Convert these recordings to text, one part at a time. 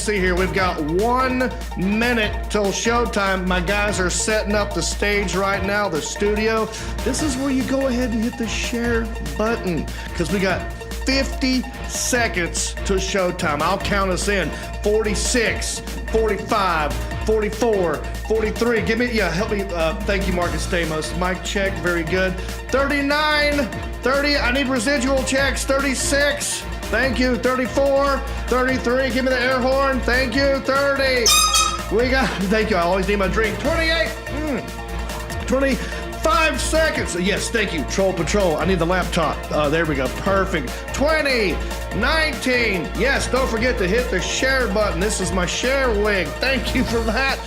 see here. We've got 1 minute till showtime. My guys are setting up the stage right now, the studio. This is where you go ahead and hit the share button because we got 50 seconds to showtime. I'll count us in. 46, 45, 44, 43. Give me, help me. Thank you, Marcus Stamos. Mic check, very good. 39, 30. I need residual checks. 36. Thank you. 34, 33. Give me the air horn. Thank you. 30. We got, thank you. I always need my drink. 28. 25 seconds. Yes, thank you. Troll Patrol. I need the laptop. There we go. Perfect. 20, 19. Yes, don't forget to hit the share button. This is my share wig. Thank you for that.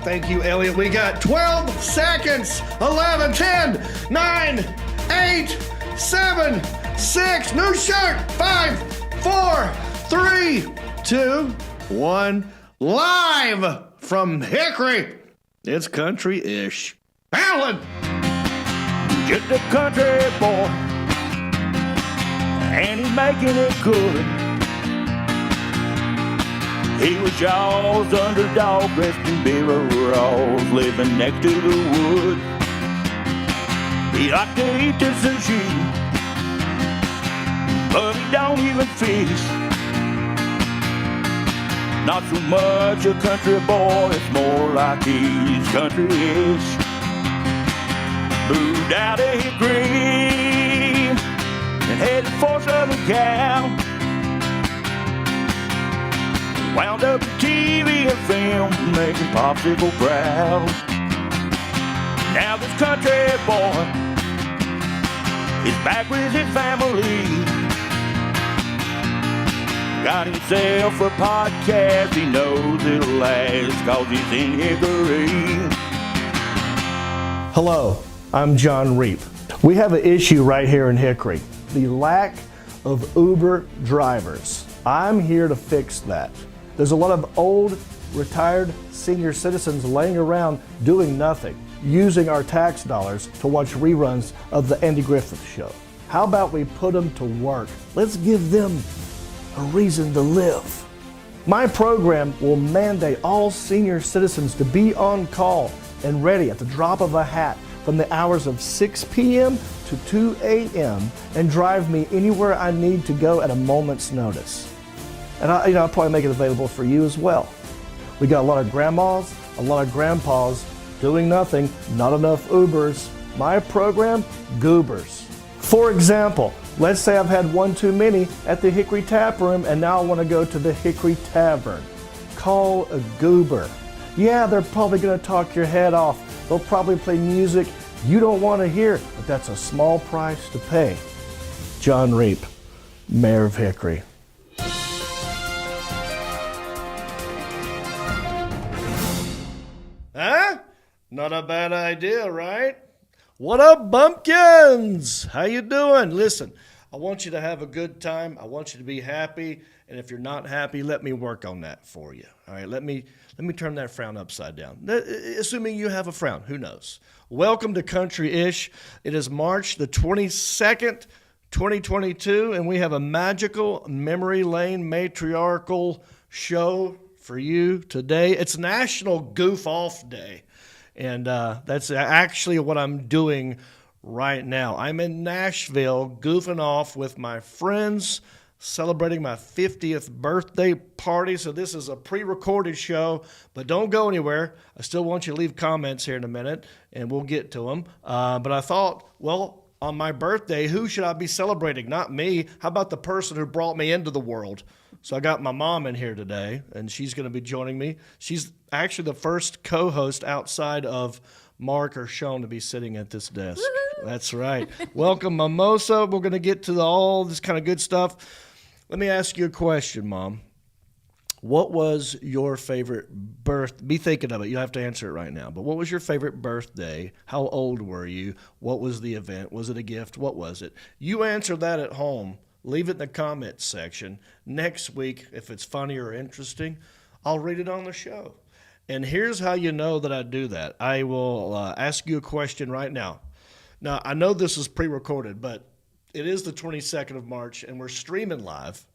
Thank you, Elliot. We got 12 seconds. 11, 10, 9, 8, 7, 6. New shirt. 5, 4, 3, 2, 1. Live from Hickory. It's country-ish. Alan! Just a country boy, and he's making it good. He was Shaw's underdog, dressed in Raws, living next to the wood. He liked to eat the sushi, but he don't even fish. Not so much a country boy, it's more like he's country-ish. Moved out of Hickory and headed for Southern Cal. Wound up in TV and film, making Popsicle proud. Now this country boy is back with his family. Got himself a podcast, he knows it'll last, 'cause he's in Hickory. Hello, I'm Jon Reep. We have an issue right here in Hickory, the lack of Uber drivers. I'm here to fix that. There's a lot of old, retired senior citizens laying around doing nothing, using our tax dollars to watch reruns of the Andy Griffith Show. How about we put them to work? Let's give them a reason to live. My program will mandate all senior citizens to be on call and ready at the drop of a hat from the hours of 6 p.m. to 2 a.m. and drive me anywhere I need to go at a moment's notice. And I'll probably make it available for you as well. We got a lot of grandmas, a lot of grandpas doing nothing, not enough Ubers. My program, Goobers. For example, let's say I've had one too many at the Hickory Tap Room and now I want to go to the Hickory Tavern. Call a Goober. Yeah, they're probably going to talk your head off. They'll probably play music you don't want to hear, but that's a small price to pay. Jon Reep, Mayor of Hickory. Huh? Not a bad idea, right? What up, bumpkins? How you doing? Listen, I want you to have a good time. I want you to be happy. And if you're not happy, let me work on that for you. All right, let me turn that frown upside down. Assuming you have a frown, who knows? Welcome to Country-ish. It is March the 22nd, 2022, and we have a magical memory lane matriarchal show for you today. It's National Goof Off Day, and that's actually what I'm doing right now. I'm in Nashville goofing off with my friends, celebrating my 50th birthday party. So this is a pre-recorded show, but don't go anywhere. I still want you to leave comments here in a minute, and we'll get to them. But I thought, well, on my birthday, who should I be celebrating? Not me. How about the person who brought me into the world? So I got my mom in here today, and she's going to be joining me. She's actually the first co-host outside of Mark or Sean to be sitting at this desk. Woo-hoo! That's right. Welcome, MUKBANGING. We're going to get to all this kind of good stuff. Let me ask you a question, Mom. What was your favorite be thinking of it. You don't have to answer it right now. But what was your favorite birthday? How old were you? What was the event? Was it a gift? What was it? You answer that at home. Leave it in the comments section. Next week, if it's funny or interesting, I'll read it on the show. And here's how you know that I do that. I will ask you a question right now. Now, I know this is pre-recorded, but it is the 22nd of March, and we're streaming live.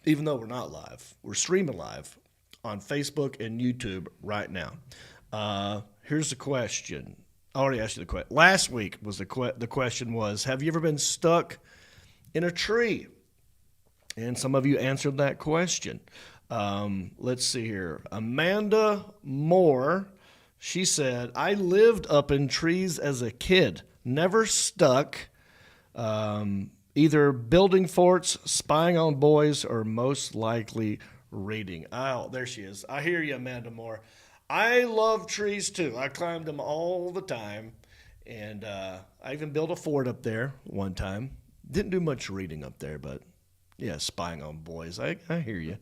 even though we're not live. We're streaming live on Facebook and YouTube right now. Here's the question. I already asked you the question. Last week was the question was, have you ever been stuck in a tree? And some of you answered that question. Let's see here. Amanda Moore, she said, I lived up in trees as a kid, never stuck, either building forts, spying on boys, or most likely reading. Oh, there she is. I hear you, Amanda Moore. I love trees too. I climbed them all the time. And I even built a fort up there one time. Didn't do much reading up there, but yeah, spying on boys. I hear you.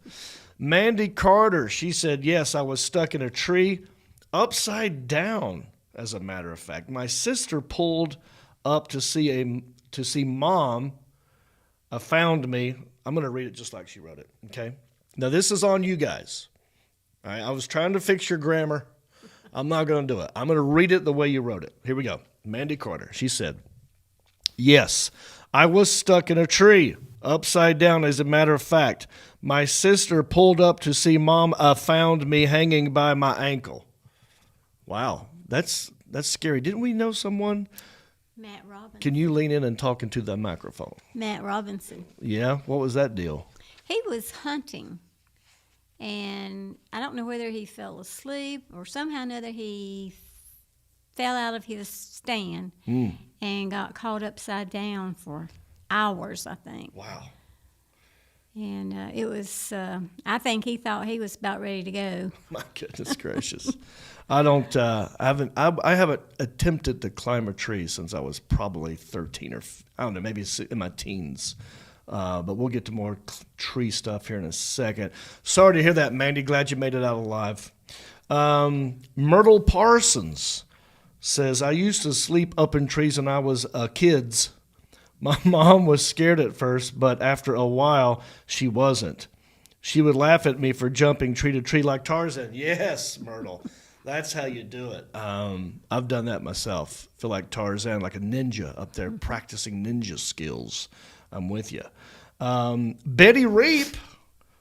Mandy Carter, she said, yes, I was stuck in a tree upside down, as a matter of fact. My sister pulled up to see Mom found me. I'm going to read it just like she wrote it, okay? Now, this is on you guys. All right, I was trying to fix your grammar. I'm not going to do it. I'm going to read it the way you wrote it. Here we go. Mandy Carter, she said, yes, I was stuck in a tree, upside down, as a matter of fact. My sister pulled up to see Mom found me hanging by my ankle. Wow, that's scary. Didn't we know someone? Matt Robinson. Can you lean in and talk into the microphone? Matt Robinson. Yeah? What was that deal? He was hunting, and I don't know whether he fell asleep or somehow or another he fell out of his stand and got caught upside down for hours, I think. Wow. And it was, I think he thought he was about ready to go. My goodness gracious. I haven't attempted to climb a tree since I was probably 13 or, I don't know, maybe in my teens. But we'll get to more tree stuff here in a second. Sorry to hear that, Mandy. Glad you made it out alive. Myrtle Parsons says, I used to sleep up in trees when I was a kid. My mom was scared at first, but after a while, she wasn't. She would laugh at me for jumping tree to tree like Tarzan. Yes, Myrtle. That's how you do it. I've done that myself. Feel like Tarzan, like a ninja up there practicing ninja skills. I'm with you. Betty Reep,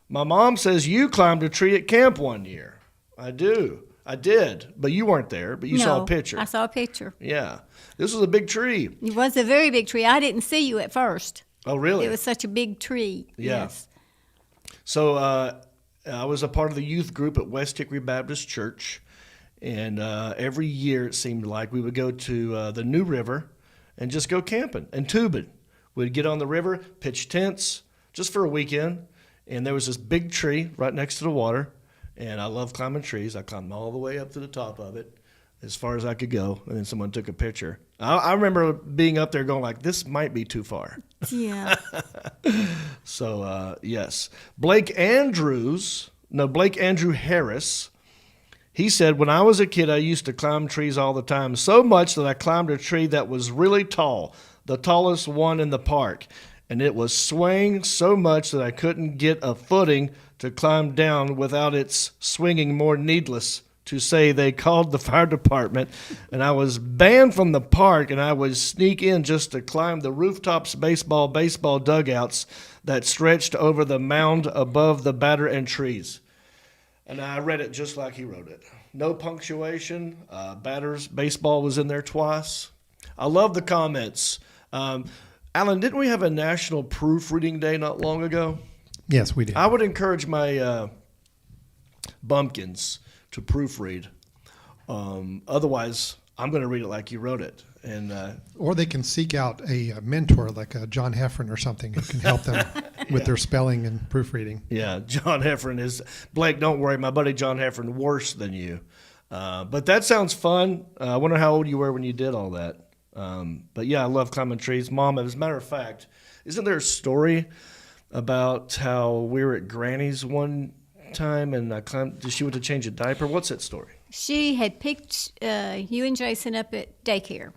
my mom says you climbed a tree at camp one year. I did, but you weren't there, but you saw a picture. I saw a picture. Yeah. This was a big tree. It was a very big tree. I didn't see you at first. Oh, really? It was such a big tree. Yeah. Yes. So I was a part of the youth group at West Hickory Baptist Church, and every year it seemed like we would go to the New River and just go camping and tubing. We'd get on the river, pitch tents just for a weekend, and there was this big tree right next to the water, and I love climbing trees. I climbed all the way up to the top of it as far as I could go, and then someone took a picture. I remember being up there going like, this might be too far. Yeah. So, yes. Blake Andrew Harris, he said, when I was a kid, I used to climb trees all the time, so much that I climbed a tree that was really tall, the tallest one in the park, and it was swaying so much that I couldn't get a footing to climb down without its swinging. More needless to say, they called the fire department, and I was banned from the park, and I would sneak in just to climb the rooftops baseball dugouts that stretched over the mound above the batter and trees. And I read it just like he wrote it. No punctuation. Batters, baseball was in there twice. I love the comments. Alan, didn't we have a National Proofreading Day not long ago? Yes, we did. I would encourage my bumpkins to proofread. Otherwise, I'm going to read it like you wrote it. And or they can seek out a mentor like a John Heffron or something who can help them with their spelling and proofreading. Yeah, John Heffron is... Blake, don't worry. My buddy John Heffron, worse than you. But that sounds fun. I wonder how old you were when you did all that. But yeah, I love climbing trees. Mom, as a matter of fact, isn't there a story about how we were at Granny's one time and she went to change a diaper? What's that story? She had picked you and Jason up at daycare.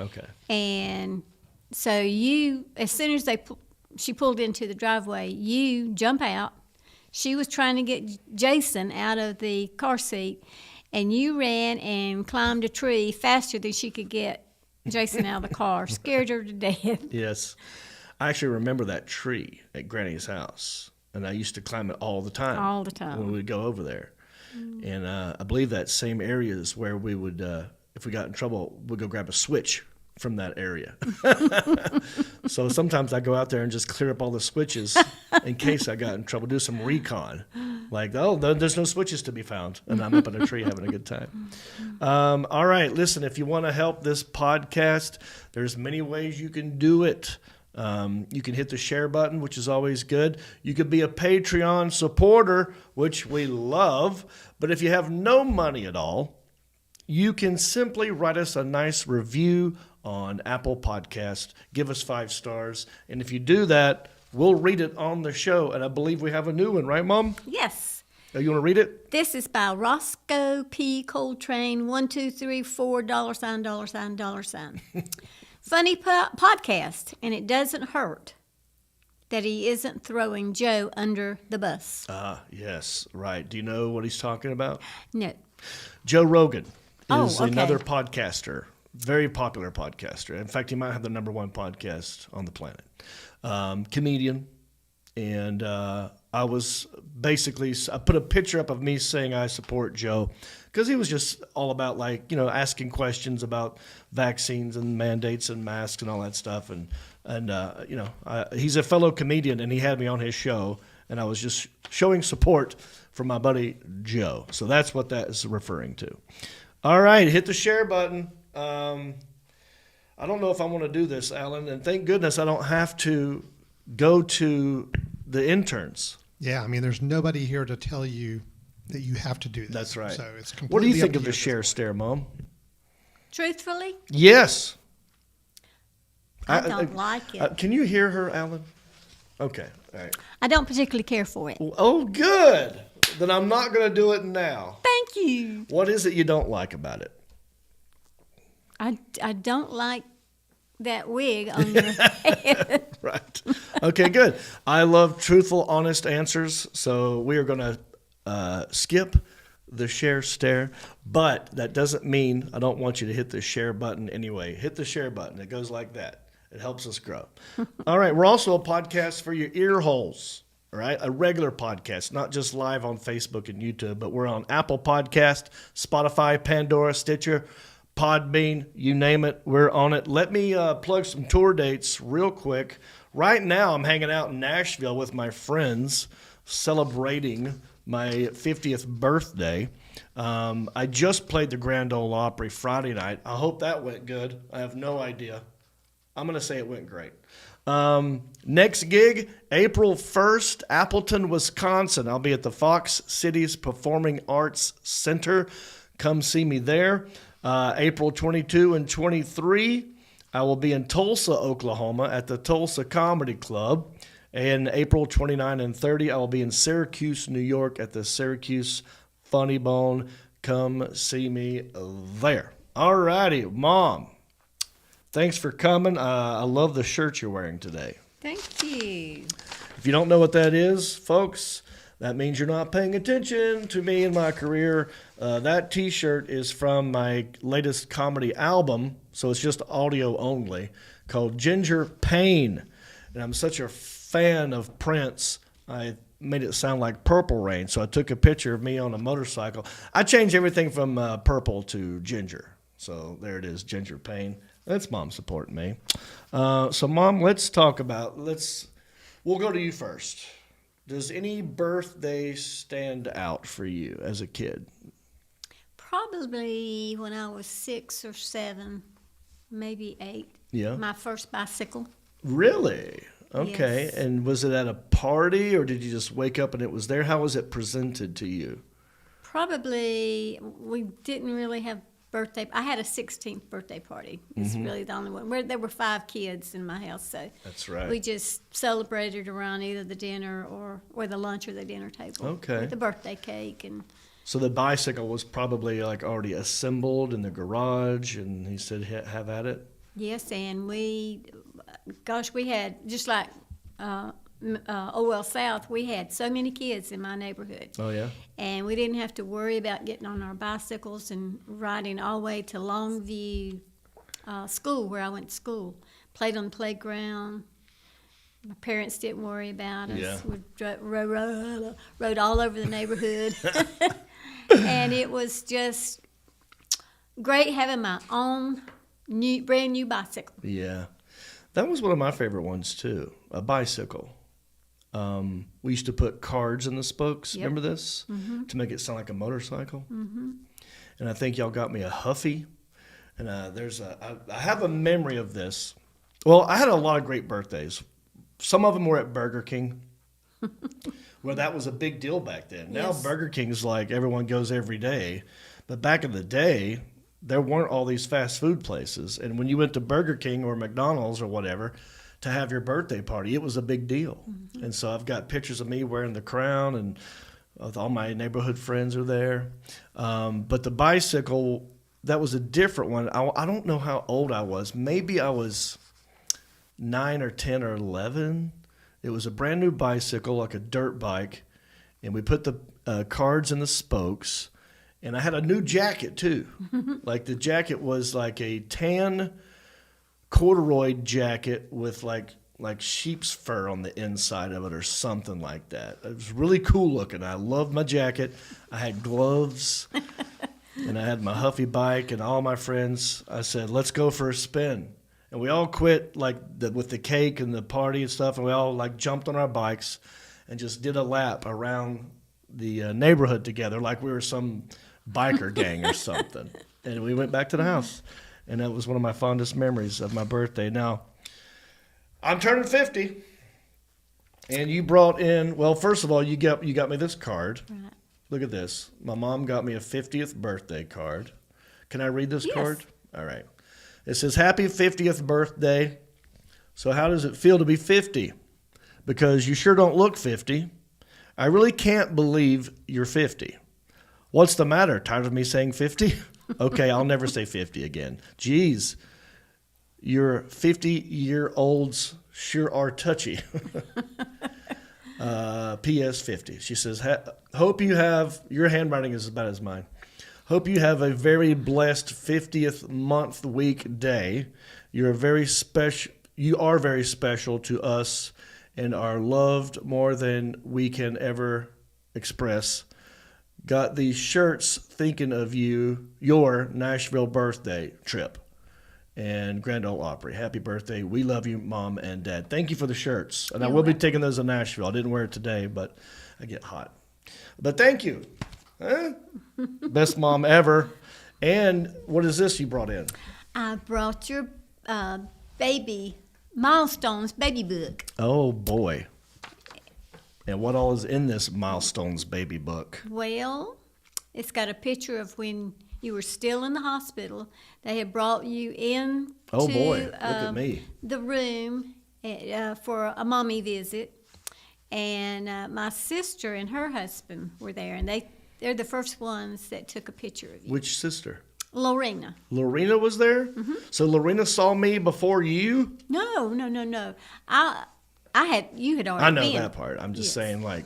Okay. And so you, as soon as she pulled into the driveway, you jump out. She was trying to get Jason out of the car seat, and you ran and climbed a tree faster than she could get Jason out of the car. Scared her to death. Yes. I actually remember that tree at Granny's house. and I used to climb it all the time. All the time. When we'd go over there. And I believe that same area is where we would, if we got in trouble, we'd go grab a switch from that area. So sometimes I go out there and just clear up all the switches in case I got in trouble, do some recon. Like, oh, there's no switches to be found. And I'm up in a tree having a good time. All right, listen, if you want to help this podcast, there's many ways you can do it. You can hit the share button, which is always good. You could be a Patreon supporter, which we love. But if you have no money at all, you can simply write us a nice review on Apple Podcast. Give us 5 stars. And if you do that, we'll read it on the show. And I believe we have a new one, right, Mom? Yes. Oh, you want to read it? This is by Roscoe P. Coltrane, $1 $2 $3 $4 Funny podcast, and it doesn't hurt that he isn't throwing Joe under the bus. Yes, right. Do you know what he's talking about? No. Joe Rogan is okay. another podcaster, very popular podcaster. In fact, he might have the #1 podcast on the planet. Comedian. And I was basically, I put a picture up of me saying I support Joe because he was just all about, like, asking questions about vaccines and mandates and masks and all that stuff. And he's a fellow comedian, and he had me on his show, and I was just showing support for my buddy Joe. So that's what that is referring to. All right, hit the share button. I don't know if I want to do this, Alan, and thank goodness I don't have to go to the interns. Yeah, I mean, there's nobody here to tell you that you have to do this. That's right. So it's completely What do you up think to of the at this share point. stare, Mom? Truthfully, Yes. I don't like it. Can you hear her, Alan? Okay, all right. I don't particularly care for it. Oh, good. Then I'm not going to do it now. Thank you. What is it you don't like about it? I don't like that wig on your head. Right. Okay, good. I love truthful, honest answers, so we are going to skip the share stare, but that doesn't mean I don't want you to hit the share button anyway. Hit the share button. It goes like that. It helps us grow. All right, we're also a podcast for your ear holes, all right? A regular podcast, not just live on Facebook and YouTube, but we're on Apple Podcast, Spotify, Pandora, Stitcher, Podbean, you name it, we're on it. Let me plug some tour dates real quick. Right now, I'm hanging out in Nashville with my friends, celebrating my 50th birthday. I just played the Grand Ole Opry Friday night. I hope that went good. I have no idea. I'm going to say it went great. Next gig, April 1st, Appleton, Wisconsin. I'll be at the Fox Cities Performing Arts Center. Come see me there. April 22 and 23, I will be in Tulsa, Oklahoma at the Tulsa Comedy Club. And April 29 and 30, I will be in Syracuse, New York at the Syracuse Funny Bone. Come see me there. All righty, Mom. Thanks for coming. I love the shirt you're wearing today. Thank you. If you don't know what that is, folks, that means you're not paying attention to me and my career. That T-shirt is from my latest comedy album, so it's just audio only, called Ginger Pain. And I'm such a fan of Prince, I made it sound like Purple Rain, so I took a picture of me on a motorcycle. I changed everything from purple to ginger. So there it is, Ginger Pain. That's Mom supporting me. So, Mom, let's talk about, we'll go to you first. Does any birthday stand out for you as a kid? Probably when I was 6 or 7, maybe 8. Yeah. My first bicycle. Really? Okay. Yes. And was it at a party or did you just wake up and it was there? How was it presented to you? Probably, we didn't really have birthday. I had a 16th birthday party. It's really the only one. There were 5 kids in my house, so That's right. we just celebrated around either the dinner or the lunch or the dinner table. Okay. With the birthday cake and So the bicycle was probably like already assembled in the garage and he said, have at it? yes, and we had just like OL South. We had so many kids in my neighborhood. Oh, yeah? And we didn't have to worry about getting on our bicycles and riding all the way to Longview School, where I went to school. Played on the playground. My parents didn't worry about us. Yeah. We rode all over the neighborhood. And it was just great having my own brand new bicycle. Yeah. That was one of my favorite ones, too, a bicycle. We used to put cards in the spokes. Yep. Remember this? To make it sound like a motorcycle. And I think y'all got me a Huffy. And I have a memory of this. Well, I had a lot of great birthdays. Some of them were at Burger King, where that was a big deal back then. Now Yes. Burger King's like everyone goes every day. But back in the day, there weren't all these fast food places. And when you went to Burger King or McDonald's or whatever to have your birthday party, it was a big deal. And so I've got pictures of me wearing the crown, and all my neighborhood friends are there. But the bicycle, that was a different one. I don't know how old I was. Maybe I was 9 or 10 or 11. It was a brand new bicycle, like a dirt bike. And we put the cards in the spokes. And I had a new jacket, too. Like, the jacket was like a tan corduroy jacket with like sheep's fur on the inside of it or something like that. It was really cool looking. I loved my jacket. I had gloves. And I had my Huffy bike, and all my friends, I said, let's go for a spin. And we all quit with the cake and the party and stuff, and we all jumped on our bikes and just did a lap around the neighborhood together like we were some biker gang or something. And we went back to the house. And that was one of my fondest memories of my birthday. Now, I'm turning 50. And you brought in, well, first of all, you got me this card. Right. Look at this. My mom got me a 50th birthday card. Can I read this Yes. card? All right. It says, happy 50th birthday. So how does it feel to be 50? Because you sure don't look 50. I really can't believe you're 50. What's the matter? Tired of me saying 50? Okay, I'll never say 50 again. Jeez, your 50-year-olds sure are touchy. PS 50. She says, hope you have, your handwriting is as bad as mine. Hope you have a very blessed 50th month, week, day. You are very special to us and are loved more than we can ever express. Got these shirts thinking of you, your Nashville birthday trip and Grand Ole Opry. Happy birthday. We love you, Mom and Dad. Thank you for the shirts. And I will be taking those to Nashville. I didn't wear it today, but I get hot. But thank you. Best mom ever. And what is this you brought in? I brought your baby milestones baby book. Oh, boy. And what all is in this Milestones baby book? Well, it's got a picture of when you were still in the hospital. They had brought you in Oh, to boy. Look at me. the room for a mommy visit. And my sister and her husband were there, and they're the first ones that took a picture of you. Which sister? Lorena. Lorena was there? Mm-hmm. So Lorena saw me before you? No. You had already I know been. that part. I'm just Yes. saying,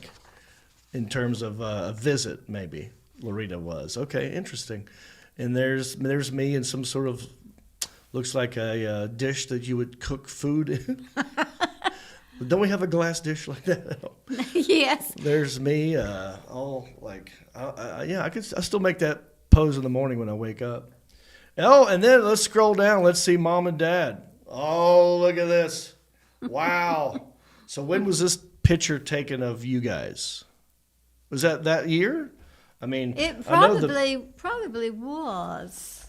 in terms of a visit, maybe Lorena was. Okay, interesting. And there's me in some sort of, looks like a dish that you would cook food in. Don't we have a glass dish like that? Yes. There's me, all I still make that pose in the morning when I wake up. Oh, and then let's scroll down. Let's see Mom and Dad. Oh, look at this. Wow. So when was this picture taken of you guys? Was that year? I mean, It I know probably was,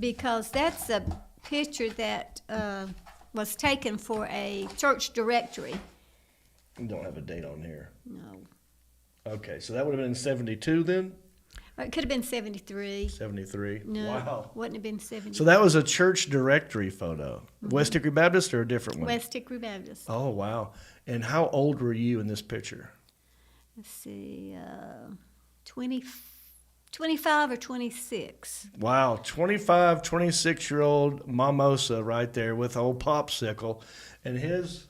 because that's a picture that was taken for a church directory. you don't have a date on here. No, Okay, so that would have been in 72 then? or it could have been 73. 73. No, Wow. wouldn't have been 70. So that was a church directory photo. West Hickory Baptist or a different one? West Hickory Baptist. Oh, wow. And how old were you in this picture? Let's see, 25 or 26. Wow, 25, 26-year-old MOM'OSA right there with old Popsicle and his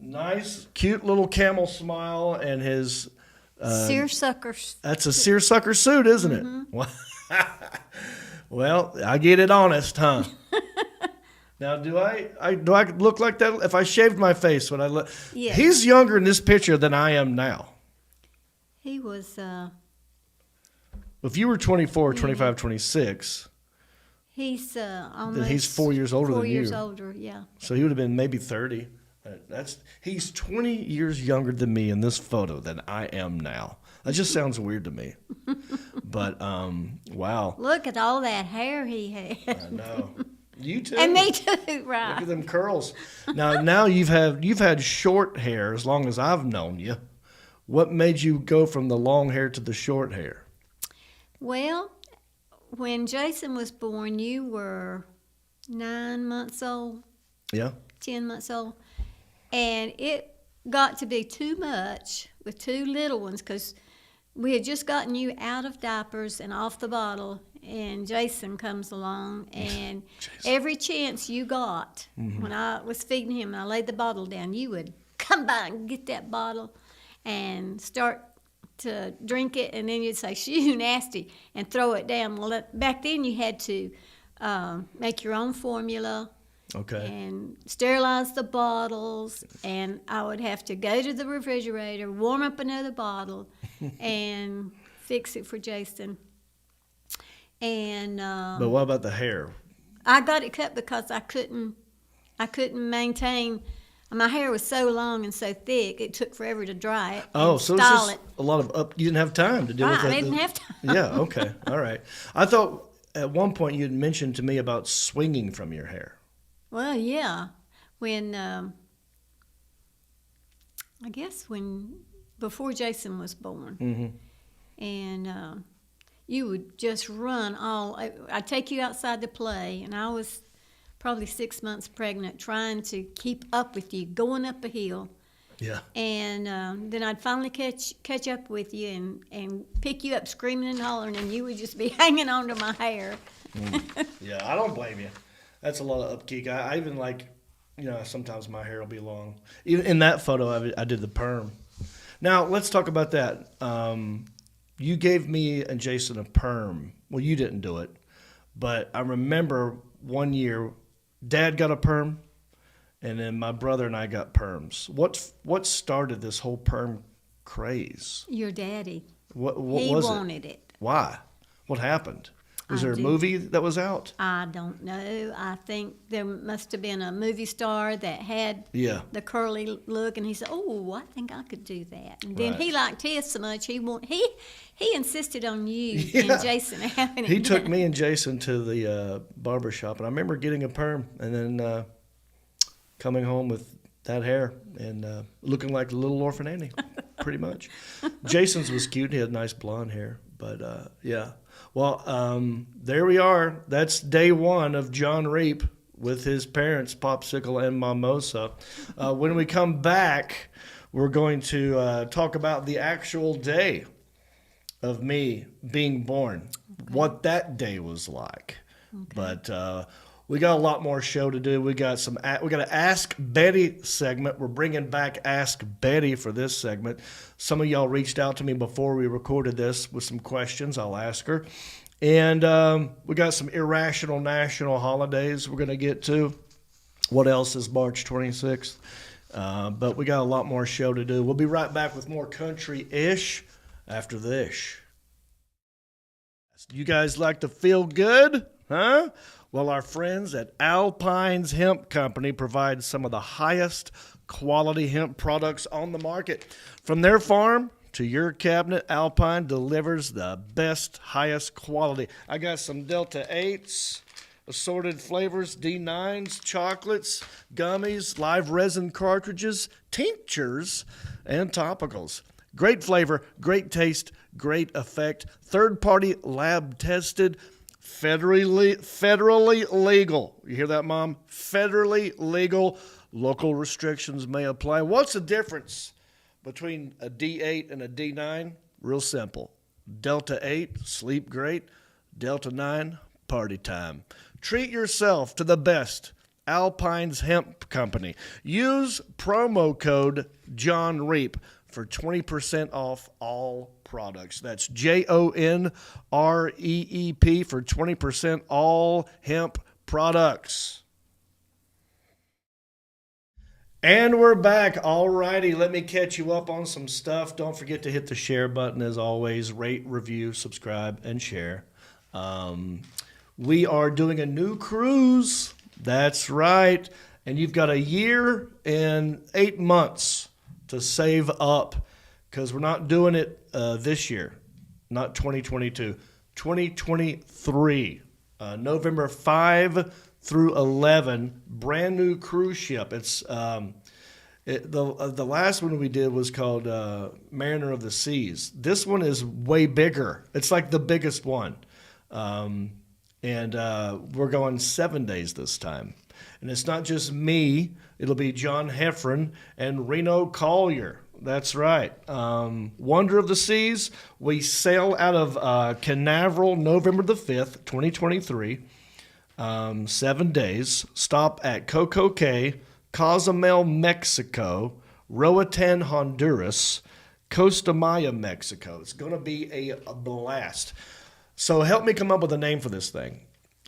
nice, cute little camel smile and his... Seersuckers. That's a seersucker suit, isn't it? Well, I get it honest, huh? Now, do I look like that? If I shaved my face, would I look? Yeah. He's younger in this picture than I am now. He was, If you were 24, 25, 26, he's almost. then he's 4 years older than you. 4 years older, yeah. So he would have been maybe 30. He's 20 years younger than me in this photo than I am now. That just sounds weird to me. But wow. Look at all that hair he had. I know. You too. And me too, Look right? at them curls. Now you've had short hair as long as I've known you. What made you go from the long hair to the short hair? Well, when Jason was born, you were 9 months old, Yeah. 10 months old, and it got to be too much with two little ones because we had just gotten you out of diapers and off the bottle, and Jason comes along, and every chance you got, when I was feeding him and I laid the bottle down, you would come by and get that bottle and start to drink it, and then you'd say, "Shoo, nasty," and throw it down. Well, back then you had to make your own formula. Okay. And sterilize the bottles, and I would have to go to the refrigerator, warm up another bottle, and fix it for Jason. And But what about the hair? I got it cut because I couldn't maintain. My hair was so long and so thick; it took forever to dry it. Oh, and so it's style just it. a lot of you didn't have time to deal with Right, that. I didn't have time. Yeah. Okay. All right. I thought at one point you'd mentioned to me about swinging from your hair. Well, yeah. When before Jason was born, and you would just run all. I'd take you outside to play, and I was probably 6 months pregnant, trying to keep up with you, going up a hill. Yeah. And then I'd finally catch up with you and pick you up screaming and hollering, and you would just be hanging onto my hair. Yeah, I don't blame you. That's a lot of upkeep. I even like, sometimes my hair will be long. Even in that photo, I did the perm. Now, let's talk about that. You gave me and Jason a perm. Well, you didn't do it. But I remember one year, Dad got a perm, and then my brother and I got perms. What started this whole perm craze? Your daddy. What He was wanted it. Why? What happened? Was there a do. movie that was out? I don't know. I think there must have been a movie star that had Yeah. the curly look, and he said, "Oh, I think I could do that." And then Right. he liked his so much he insisted on you Yeah. and Jason having it. He took done. me and Jason to the barber shop, and I remember getting a perm and then coming home with that hair and looking like the little orphan Annie, pretty much. Jason's was cute. He had nice blonde hair, but yeah. Well, there we are. That's day one of Jon Reep with his parents, Popsicle and Mimosa. When we come back, we're going to talk about the actual day of me being born, what that day was like. But we got a lot more show to do. We got an Ask Betty segment. We're bringing back Ask Betty for this segment. Some of y'all reached out to me before we recorded this with some questions. I'll ask her. And we got some irrational national holidays we're going to get to. What else is March 26th? But we got a lot more show to do. We'll be right back with more country-ish after this. You guys like to feel good? Huh? Well, our friends at Alpine's Hemp Company provide some of the highest quality hemp products on the market. From their farm to your cabinet, Alpine delivers the best, highest quality. I got some Delta 8s, assorted flavors, D9s, chocolates, gummies, live resin cartridges, tinctures, and topicals. Great flavor, great taste, great effect. Third-party lab tested. Federally legal. You hear that, Mom? Federally legal. Local restrictions may apply. What's the difference between a D8 and a D9? Real simple. Delta 8, sleep great. Delta 9, party time. Treat yourself to the best. Alpine's Hemp Company. Use promo code Jon Reep for 20% off all products. That's JONREEP for 20% all hemp products. And we're back. All righty, let me catch you up on some stuff. Don't forget to hit the share button as always. Rate, review, subscribe, and share. We are doing a new cruise. That's right. And you've got a year and 8 months to save up because we're not doing it this year, not 2022, 2023, November 5 through 11, brand new cruise ship. It's the last one we did was called Mariner of the Seas. This one is way bigger. It's like the biggest one. And we're going 7 days this time. And it's not just me. It'll be John Heffron and Reno Collier. That's right. Wonder of the Seas. We sail out of Canaveral November the 5th, 2023. 7 days. Stop at Coco Cay, Cozumel, Mexico, Roatan, Honduras, Costa Maya, Mexico. It's going to be a blast. So help me come up with a name for this thing.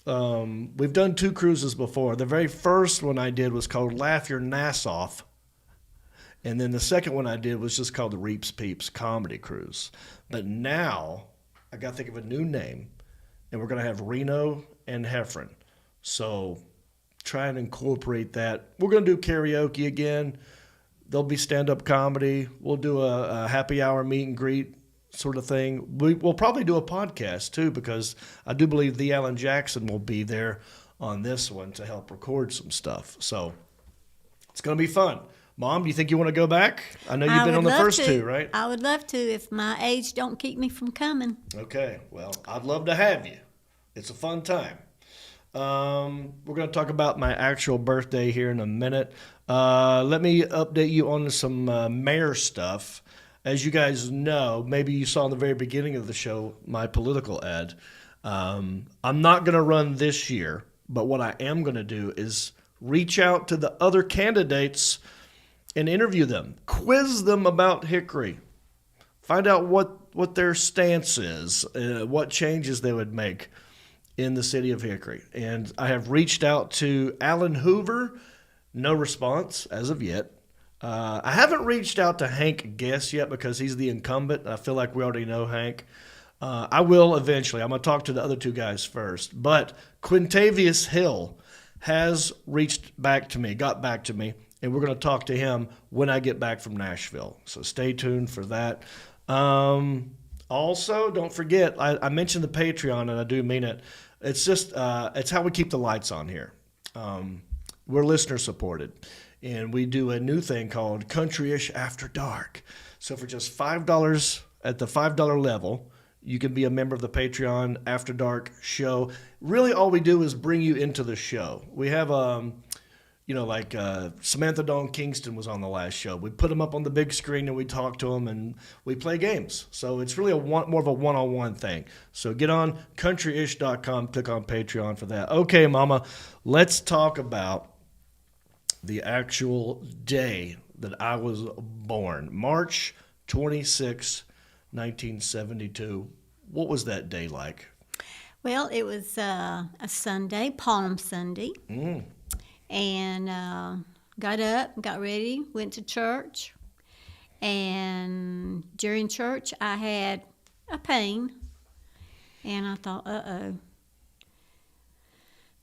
We've done 2 cruises before. The very first one I did was called Laugh Your Nass Off. And then the second one I did was just called the Reeps Peeps Comedy Cruise. But now I got to think of a new name. And we're going to have Reno and Heffron. So try and incorporate that. We're going to do karaoke again. There'll be stand-up comedy. We'll do a happy hour meet and greet sort of thing. We'll probably do a podcast too because I do believe the Alan Jackson will be there on this one to help record some stuff. So it's going to be fun. Mom, do you think you want to go back? I know you've been on the first 2, right? I would love to if my age don't keep me from coming. Okay. Well, I'd love to have you. It's a fun time. We're going to talk about my actual birthday here in a minute. Let me update you on some mayor stuff. As you guys know, maybe you saw in the very beginning of the show my political ad. I'm not going to run this year, but what I am going to do is reach out to the other candidates and interview them, quiz them about Hickory, find out what their stance is, what changes they would make in the city of Hickory. And I have reached out to Alan Hoover, no response as of yet. I haven't reached out to Hank Guess yet because he's the incumbent. I feel like we already know Hank. I will eventually. I'm going to talk to the other 2 guys first. But Quintavious Hill has got back to me, and we're going to talk to him when I get back from Nashville. So stay tuned for that. Also, don't forget, I mentioned the Patreon, and I do mean it. It's just, it's how we keep the lights on here. We're listener supported. And we do a new thing called Country-ish After Dark. So for just $5 at the $5 level, you can be a member of the Patreon After Dark show. Really all we do is bring you into the show. We have, Samantha Dawn Kingston was on the last show. We put them up on the big screen and we talk to them and we play games. So it's really more of a one-on-one thing. So get on countryish.com, click on Patreon for that. Okay, Mama, let's talk about the actual day that I was born, March 26, 1972. What was that day like? Well, it was a Sunday, Palm Sunday, and got up, got ready, went to church, and during church I had a pain, and I thought, uh-oh.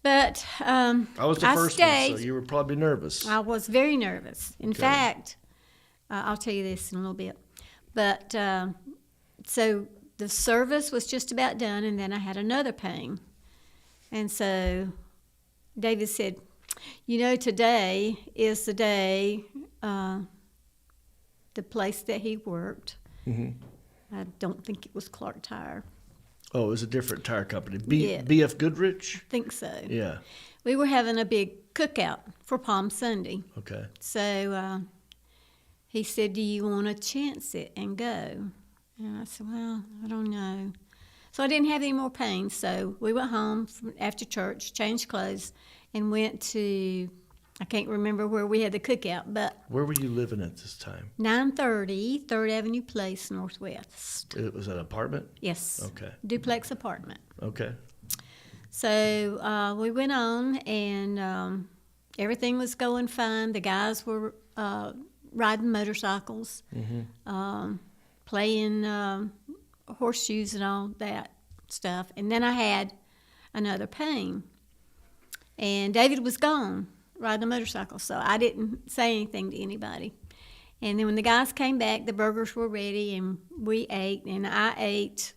But I was the first stayed. one, so you were probably nervous. I was very nervous. In fact, I'll tell you this in a little bit. But so the service was just about done, and then I had another pain. And so David said, today is the day, the place that he worked. Mm-hmm. I don't think it was Clark Tire. Oh, it was a different tire company. Yeah. BF Goodrich? I think so. Yeah. We were having a big cookout for Palm Sunday. Okay. So he said, do you want to chance it and go? And I said, well, I don't know. So I didn't have any more pain. So we went home after church, changed clothes, and went to, I can't remember where we had the cookout, but Where were you living at this time? 930 3rd Avenue Place, Northwest. It was an apartment? Yes. Okay. Duplex apartment. Okay. So we went on, and everything was going fine. The guys were riding motorcycles, playing horseshoes and all that stuff. And then I had another pain. And David was gone riding a motorcycle, so I didn't say anything to anybody. And then when the guys came back, the burgers were ready, and we ate, and I ate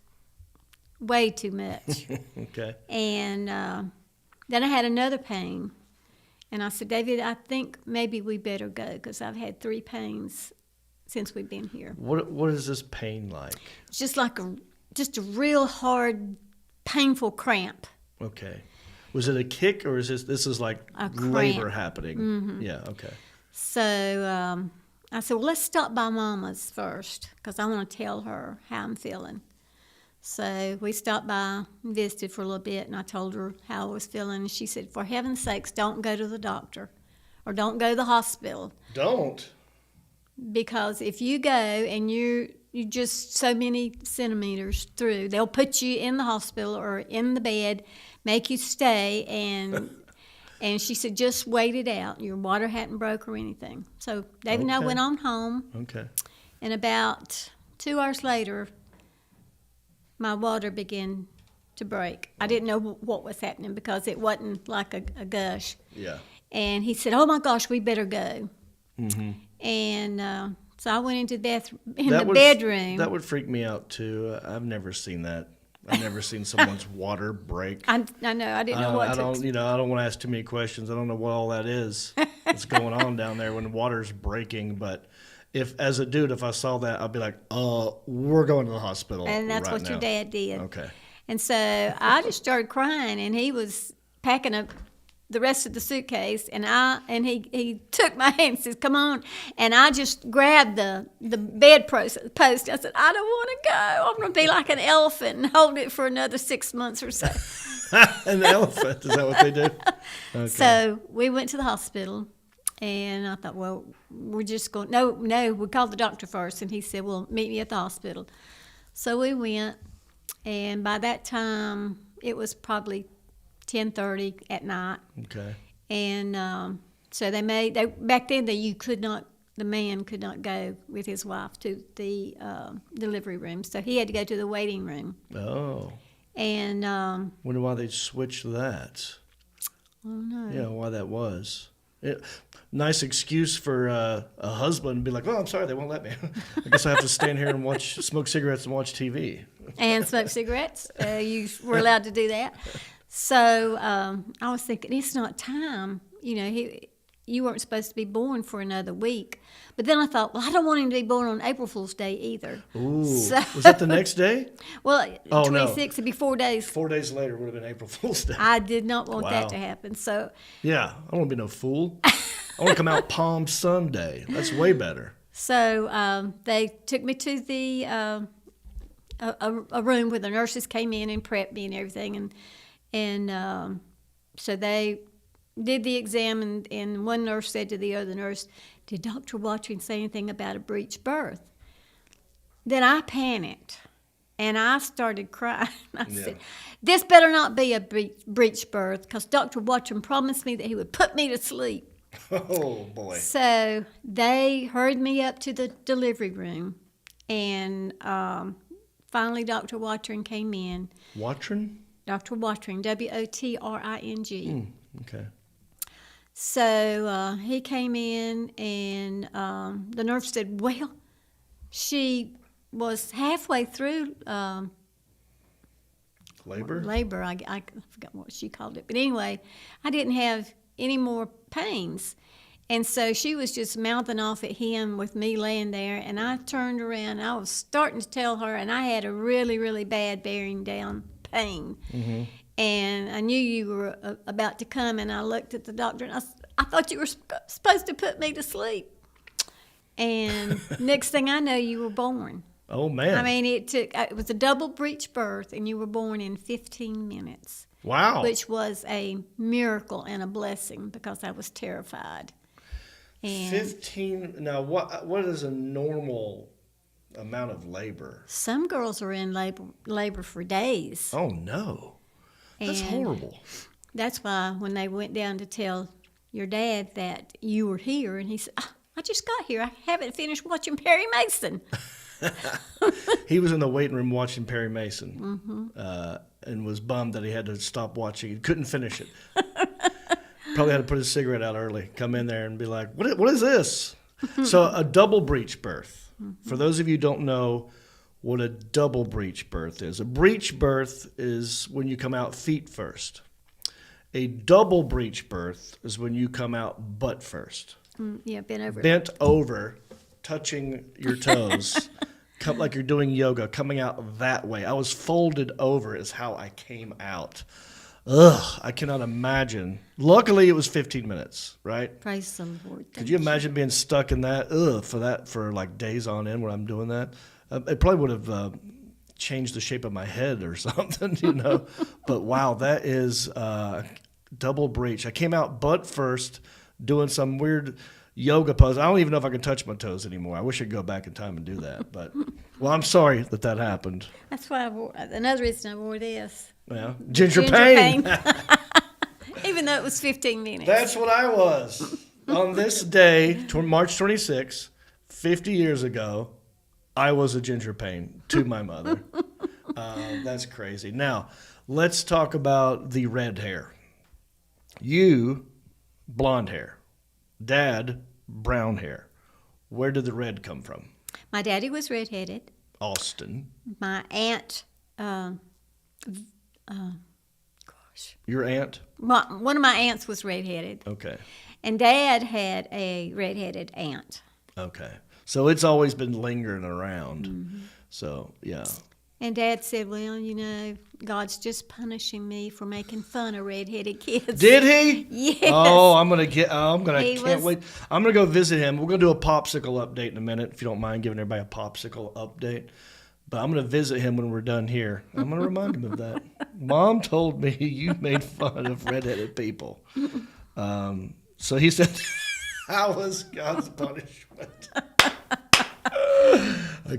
way too much. Okay. And then I had another pain. And I said, David, I think maybe we better go because I've had 3 pains since we've been here. What is this pain like? It's just like just a real hard, painful cramp. Okay. Was it a kick or is this is like A cramp. labor happening? Yeah, okay. So I said, well, let's stop by Mama's first because I want to tell her how I'm feeling. So we stopped by and visited for a little bit, and I told her how I was feeling. And she said, for heaven's sakes, don't go to the doctor or don't go to the hospital. Don't. Because if you go and you're just so many centimeters through, they'll put you in the hospital or in the bed, make you stay, and she said, just wait it out. Your water hadn't broke or anything. So David and I Okay. went on home, Okay. and about 2 hours later, my water began to break. I didn't know what was happening because it wasn't like a gush. Yeah. And he said, oh my gosh, we better go. And so I went into the bedroom. That would freak me out too. I've never seen that. I've never seen someone's water break. I know, I didn't know what I to don't, I don't want to ask too many questions. I don't know what all that is that's going on down there when the water's breaking. But if I saw that, I'd be like, we're going to the hospital. And that's right what now. your dad did. Okay. And so I just started crying, and he was packing up the rest of the suitcase, and he took my hand and says, come on. And I just grabbed the bed post. I said, I don't want to go. I'm going to be like an elephant and hold it for another 6 months or so. An elephant, is that what they do? Okay. So we went to the hospital, and I thought, well, we're just going, no, we called the doctor first, and he said, well, meet me at the hospital. So we went, and by that time, it was probably 10:30 at night. Okay. And so back then the man could not go with his wife to the delivery room, so he had to go to the waiting room. Oh. And Wonder why they switched that. oh no. Yeah, why that was. Nice excuse for a husband to be like, oh, I'm sorry, they won't let me. I guess I have to stand here and smoke cigarettes and watch TV. And smoke cigarettes. You were allowed to do that. So I was thinking, it's not time. You weren't supposed to be born for another week. But then I thought, well, I don't want him to be born on April Fool's Day either. Ooh. So, Was that the next day? well, Oh, no. 26 would be 4 days. 4 days later would have been April Fool's Day. I did not want Wow. that to happen. So Yeah, I don't want to be no fool. I want to come out Palm Sunday. That's way better. So they took me to the a room where the nurses came in and prepped me and everything, and so they did the exam, and one nurse said to the other nurse, "Did Dr. Watering say anything about a breech birth?" Then I panicked, and I started crying. I said, "This better not be a breech birth, because Dr. Watering promised me that he would put me to sleep." Oh, boy. So they hurried me up to the delivery room, and finally Dr. Watering came in. Watering? Dr. Watering, Wotring. Okay. So he came in, and the nurse said, well, she was halfway through Labor? I forgot what she called it. But anyway, I didn't have any more pains. And so she was just mouthing off at him with me laying there, and I turned around, and I was starting to tell her, and I had a really, really bad bearing down pain. Mm-hmm. And I knew you were about to come, and I looked at the doctor, and I thought you were supposed to put me to sleep. And next thing I know, you were born. Oh, man. I mean, it was a double breech birth, and you were born in 15 minutes. Wow. Which was a miracle and a blessing, because I was terrified. And 15. Now, what is a normal amount of labor? some girls are in labor for days. Oh, no. That's And horrible. That's why when they went down to tell your dad that you were here, and he said, I just got here. I haven't finished watching Perry Mason. He was in the waiting room watching Perry Mason, and was bummed that he had to stop watching. He couldn't finish it. Probably had to put his cigarette out early. Come in there and be like, "What is this?" So a double breech birth. For those of you who don't know what a double breech birth is, a breech birth is when you come out feet first. A double breech birth is when you come out butt first. Yeah, Bent over, touching your toes, like you're doing yoga, coming out that way. I was folded over is how I came out. Ugh, I cannot imagine. Luckily, it was 15 minutes, right? Praise the Lord. Could you imagine being stuck in that? For like days on end when I'm doing that? It probably would have changed the shape of my head or something, you know? But wow, that is double breech. I came out butt first doing some weird yoga pose. I don't even know if I can touch my toes anymore. I wish I could go back in time and do that. But, well, I'm sorry that happened. That's why I wore, another reason I wore this. Yeah. Ginger pain. Even though it was 15 minutes. That's what I was. On this day, March 26, 50 years ago, I was a ginger pain to my mother. That's crazy. Now, let's talk about the red hair. You, blonde hair. Dad, brown hair. Where did the red come from? My daddy was redheaded. Austin. My aunt, Your aunt? one of my aunts was redheaded. Okay. And Dad had a redheaded aunt. Okay. So it's always been lingering around. So, yeah. And Dad said, well, you know, God's just punishing me for making fun of redheaded kids. Did he? Yes. Oh, can't was- wait. I'm going to go visit him. We're going to do a popsicle update in a minute, if you don't mind giving everybody a popsicle update. But I'm going to visit him when we're done here. I'm going to remind him of that. Mom told me you made fun of redheaded people. So he said, how was God's punishment?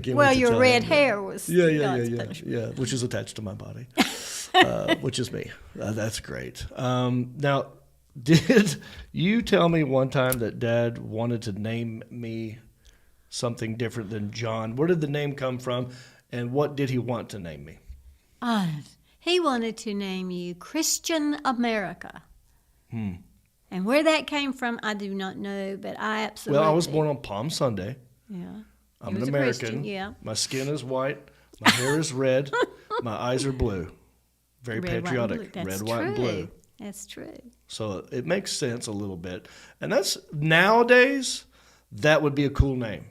Well, your red hair was God's punishment. Yeah, which is attached to my body, which is me. That's great. Now, did you tell me one time that Dad wanted to name me something different than John? Where did the name come from, and what did he want to name me? He wanted to name you Christian America. And where that came from, I do not know, but I absolutely... Well, I was born on Palm Sunday. Yeah. I'm He an was a American. Christian, yeah. My skin is white. My hair is red. My eyes are blue. Very Red, white, and patriotic. blue. That's Red, white, and true. blue. That's true. So it makes sense a little bit. And that's nowadays, that would be a cool name.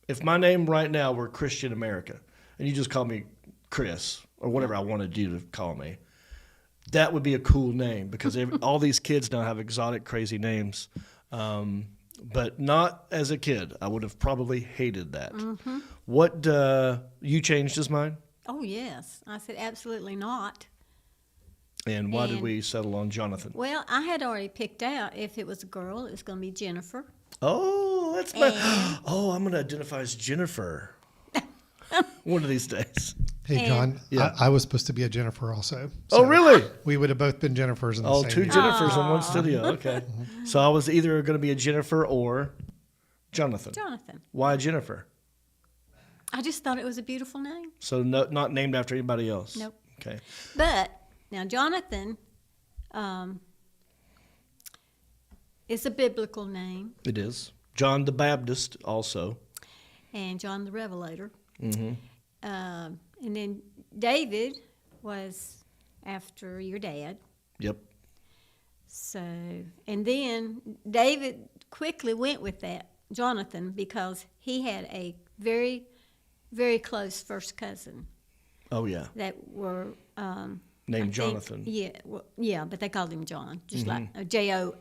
If my name right now were Christian America, and you just call me Chris, or whatever I wanted you to call me, that would be a cool name because all these kids now have exotic, crazy names. But not as a kid. I would have probably hated that. What, you changed his mind? Oh, yes. I said, absolutely not. And why did And- we settle on Jonathan? Well, I had already picked out if it was a girl, it was going to be Jennifer. Oh, that's my. Oh, I'm going to identify as Jennifer. One of these days. Hey, John, Yeah. I was supposed to be a Jennifer also. Oh, really? We would have both been Jennifers in the Oh, same two year. Jennifers in one studio. Okay. So I was either going to be a Jennifer or Jonathan. Jonathan. Why Jennifer? I just thought it was a beautiful name. So not named after anybody else? Nope. Okay. But now Jonathan is a biblical name, It is. John the Baptist also. and John the Revelator. And then David was after your dad. Yep. So, and then David quickly went with that, Jonathan, because he had a very, very close first cousin Oh, yeah. that were Named I think- Jonathan. Yeah, well, yeah, but they called him John, just like John.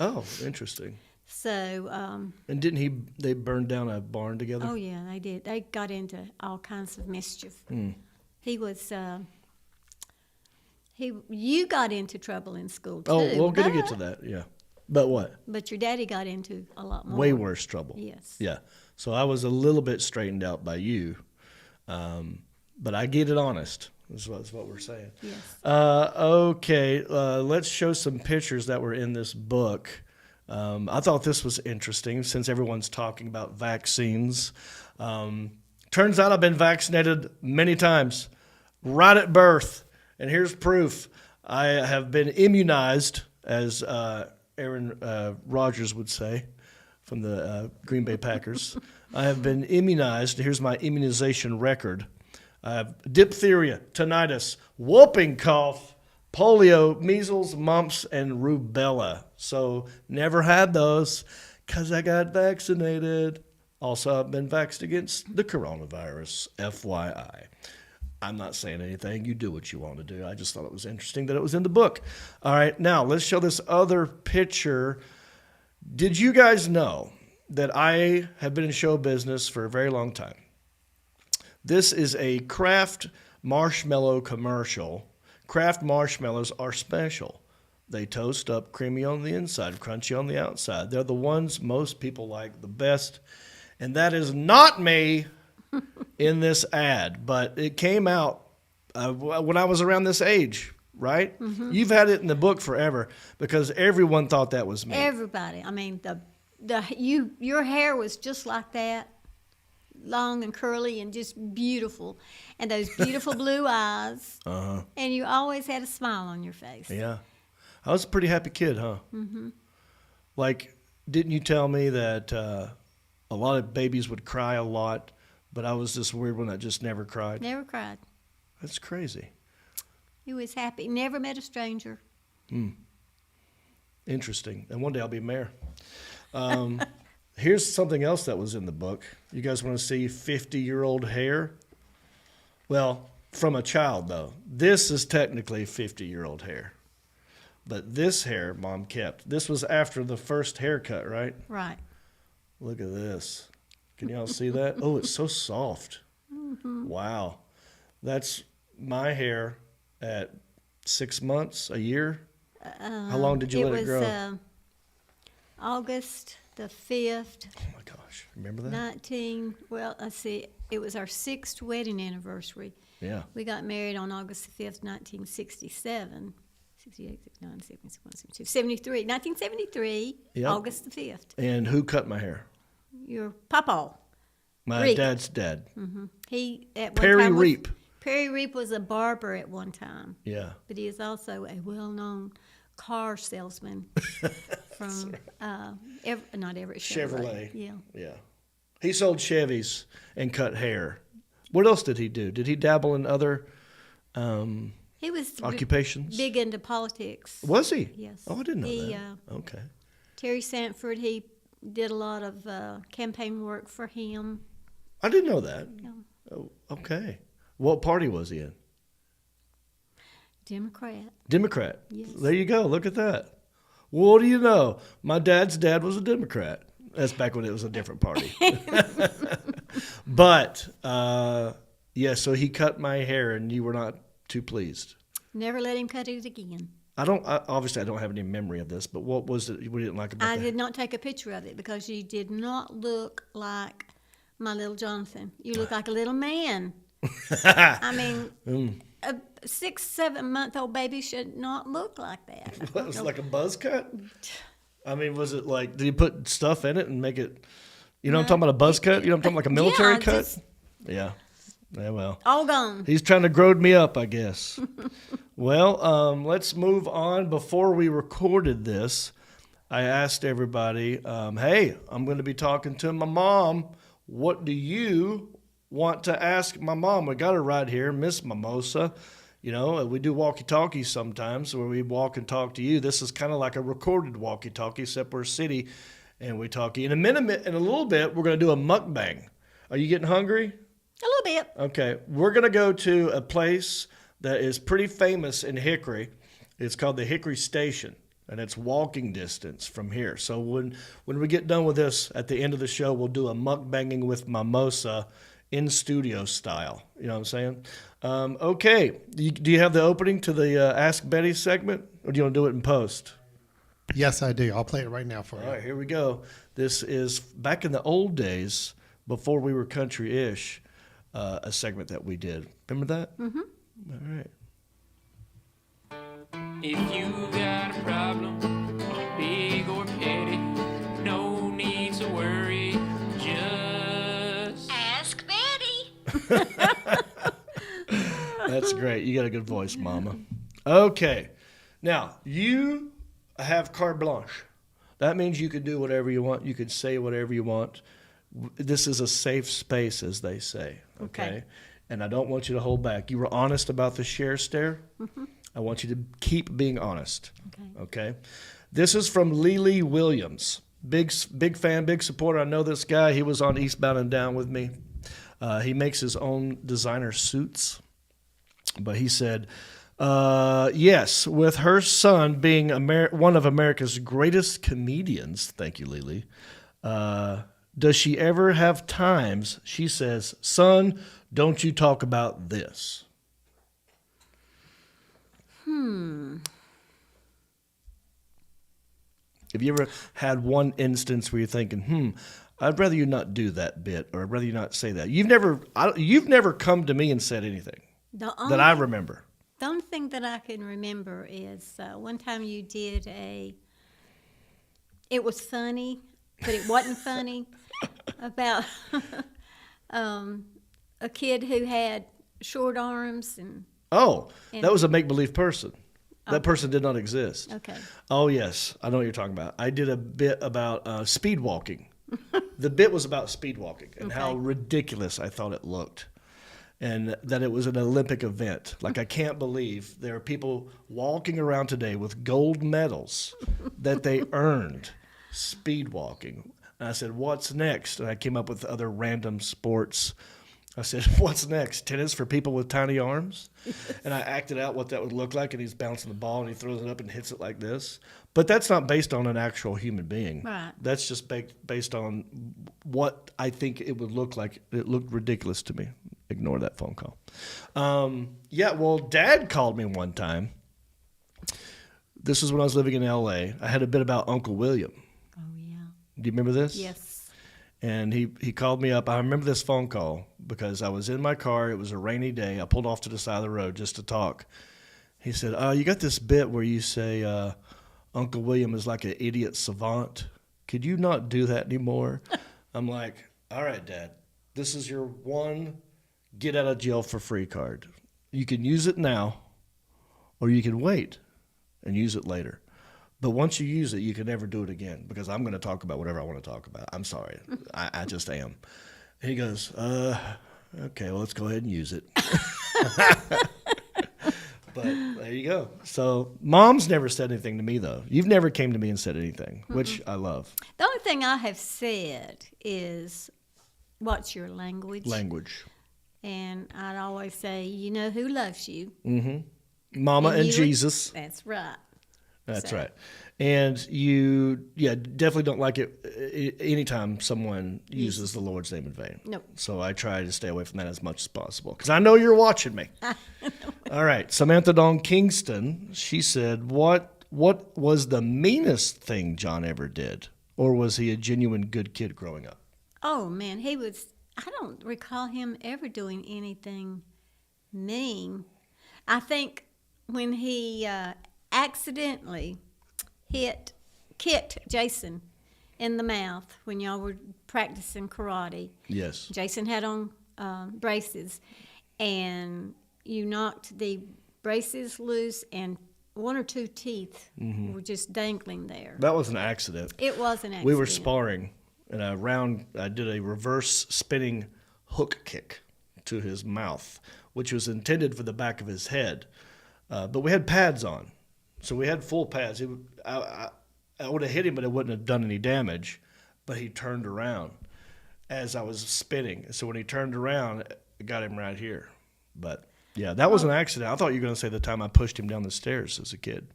Oh, interesting. So, And didn't they burn down a barn together? oh yeah, they did. They got into all kinds of mischief. He was. You got into trouble in school too. Oh, we're going to get to that, yeah. But what? But your daddy got into a lot more. Way worse trouble. Yes. Yeah. So I was a little bit straightened out by you. But I get it honest, is what we're saying. Yes. Okay, let's show some pictures that were in this book. I thought this was interesting since everyone's talking about vaccines. Turns out I've been vaccinated many times, right at birth. And here's proof. I have been immunized, as Aaron Rodgers would say, from the Green Bay Packers. I have been immunized. Here's my immunization record. I have diphtheria, tinnitus, whooping cough, polio, measles, mumps, and rubella. So never had those because I got vaccinated. Also, I've been vaxxed against the coronavirus, FYI. I'm not saying anything. You do what you want to do. I just thought it was interesting that it was in the book. All right, now let's show this other picture. Did you guys know that I have been in show business for a very long time? This is a Kraft marshmallow commercial. Kraft marshmallows are special. They toast up creamy on the inside, crunchy on the outside. They're the ones most people like the best. And that is not me in this ad, but it came out when I was around this age, right? Mm-hmm. You've had it in the book forever because everyone thought that was me. Everybody. I mean, your hair was just like that, long and curly and just beautiful, and those beautiful blue eyes. Uh-huh. And you always had a smile on your face. Yeah, I was a pretty happy kid, huh? Mm-hmm. Like, didn't you tell me that a lot of babies would cry a lot, but I was this weird one that just never cried? Never cried. That's crazy. He was happy. Never met a stranger. Interesting. And one day I'll be mayor. Here's something else that was in the book. You guys want to see 50-year-old hair? Well, from a child, though. This is technically 50-year-old hair. But this hair Mom kept. This was after the first haircut, right? Right. Look at this. Can y'all see that? Oh, it's so soft. Mm-hmm. Wow. That's my hair at 6 months, a year. How long did you let it grow? It was August the 5th. Oh, my gosh. Remember that? Let's see. It was our 6th wedding anniversary. Yeah. We got married on August the 5th, 1967. 68, 69, 71, 72, 73. 1973, yep. August the 5th. And who cut my hair? Your papa. My Reep. dad's dad. Mm-hmm. He at one Perry time Reep. Perry Reep was a barber at one time. Yeah. But he is also a well-known car salesman from not Everett Chevrolet. Yeah. Yeah. He sold Chevys and cut hair. What else did he do? Did he dabble in other he was occupations? Big into politics. Was he? Yes. Oh, I didn't know that. Okay. Terry Sanford, he did a lot of campaign work for him. I didn't know that. No. Oh, okay. What party was he in? Democrat. Yes. There you go. Look at that. What do you know? My dad's dad was a Democrat. That's back when it was a different party. But, so he cut my hair and you were not too pleased. Never let him cut it again. Obviously I don't have any memory of this, but what was it you didn't like about it? I did not take a picture of it because you did not look like my little Jonathan. You look like a little man. I mean, a 6-7-month-old baby should not look like that. What, was it like a buzz cut? I mean, was it like, did you put stuff in it and make it, you know what I'm talking about, a buzz cut? You know what I'm talking about, like a military cut? Yeah. Yeah, well. All gone. He's trying to grow me up, I guess. Well, let's move on. Before we recorded this, I asked everybody, hey, I'm going to be talking to my mom. What do you want to ask my mom? We got her right here, Miss Mimosa. You know, we do walkie-talkies sometimes where we walk and talk to you. This is kind of like a recorded walkie-talkie, except we're city, and we talk to you. In a little bit, we're going to do a mukbang. Are you getting hungry? A little bit. Okay. We're going to go to a place that is pretty famous in Hickory. It's called the Hickory Station, and it's walking distance from here. So when we get done with this, at the end of the show, we'll do a mukbanging with Mimosa in studio style. You know what I'm saying? Okay. Do you have the opening to the Ask Betty segment, or do you want to do it in post? Yes, I do. I'll play it right now for you. All right, here we go. This is back in the old days, before we were country-ish, a segment that we did. Remember that? Mm-hmm. All right. If you got a problem, big or petty, That's great. You got a good voice, Mama. Okay. Now, you have carte blanche. That means you can do whatever you want. You can say whatever you want. This is a safe space, as they say. Okay. And I don't want you to hold back. You were honest about the share stare. Mm-hmm. I want you to keep being honest. Okay. This is from Lily Williams. Big fan, big supporter. I know this guy. He was on Eastbound and Down with me. He makes his own designer suits. But he said, yes, with her son being one of America's greatest comedians, thank you, Lily, does she ever have times she says, son, don't you talk about this? Have you ever had one instance where you're thinking, I'd rather you not do that bit, or I'd rather you not say that? You've never come to me and said anything that I remember. The only thing that I can remember is one time you did it was funny, but it wasn't funny, about a kid who had short arms and that was a make-believe person. That person did not exist. Okay. Oh, yes. I know what you're talking about. I did a bit about speed walking. The bit was about speed walking and how ridiculous I thought it looked. And that it was an Olympic event. Like, I can't believe there are people walking around today with gold medals that they earned speed walking. And I said, what's next? And I came up with other random sports. I said, what's next? Tennis for people with tiny arms? And I acted out what that would look like, and he's bouncing the ball, and he throws it up and hits it like this. But that's not based on an actual human being. Right. That's just based on what I think it would look like. It looked ridiculous to me. Ignore that phone call. Dad called me one time. This is when I was living in L.A. I had a bit about Uncle William. Oh, yeah. Do you remember this? Yes. And he called me up. I remember this phone call because I was in my car. It was a rainy day. I pulled off to the side of the road just to talk. He said, you got this bit where you say Uncle William is like an idiot savant. Could you not do that anymore? I'm like, all right, Dad, this is your one get out of jail for free card. You can use it now, or you can wait and use it later. But once you use it, you can never do it again because I'm going to talk about whatever I want to talk about. I'm sorry. I just am. And he goes, okay, well, let's go ahead and use it. But there you go. So Mom's never said anything to me, though. You've never came to me and said anything, which I love. The only thing I have said is, what's your language? Language. And I'd always say, you know who loves you. Mm-hmm. Mama and Jesus. That's right. That's right. And you, definitely don't like it anytime someone uses the Lord's name in vain. Nope. So I try to stay away from that as much as possible because I know you're watching me. All right. Samantha Dawn Kingston, she said, what was the meanest thing Jon ever did? Or was he a genuine good kid growing up? Oh, man, I don't recall him ever doing anything mean. I think when he accidentally kicked Jason in the mouth when y'all were practicing karate. Yes. Jason had on braces, and you knocked the braces loose, and one or two teeth were just dangling there. That was an accident. It was an accident. We were sparring, and I did a reverse spinning hook kick to his mouth, which was intended for the back of his head. But we had pads on. So we had full pads. I would have hit him, but it wouldn't have done any damage. But he turned around as I was spinning. So when he turned around, it got him right here. But, yeah, that was an accident. I thought you were going to say the time I pushed him down the stairs as a kid.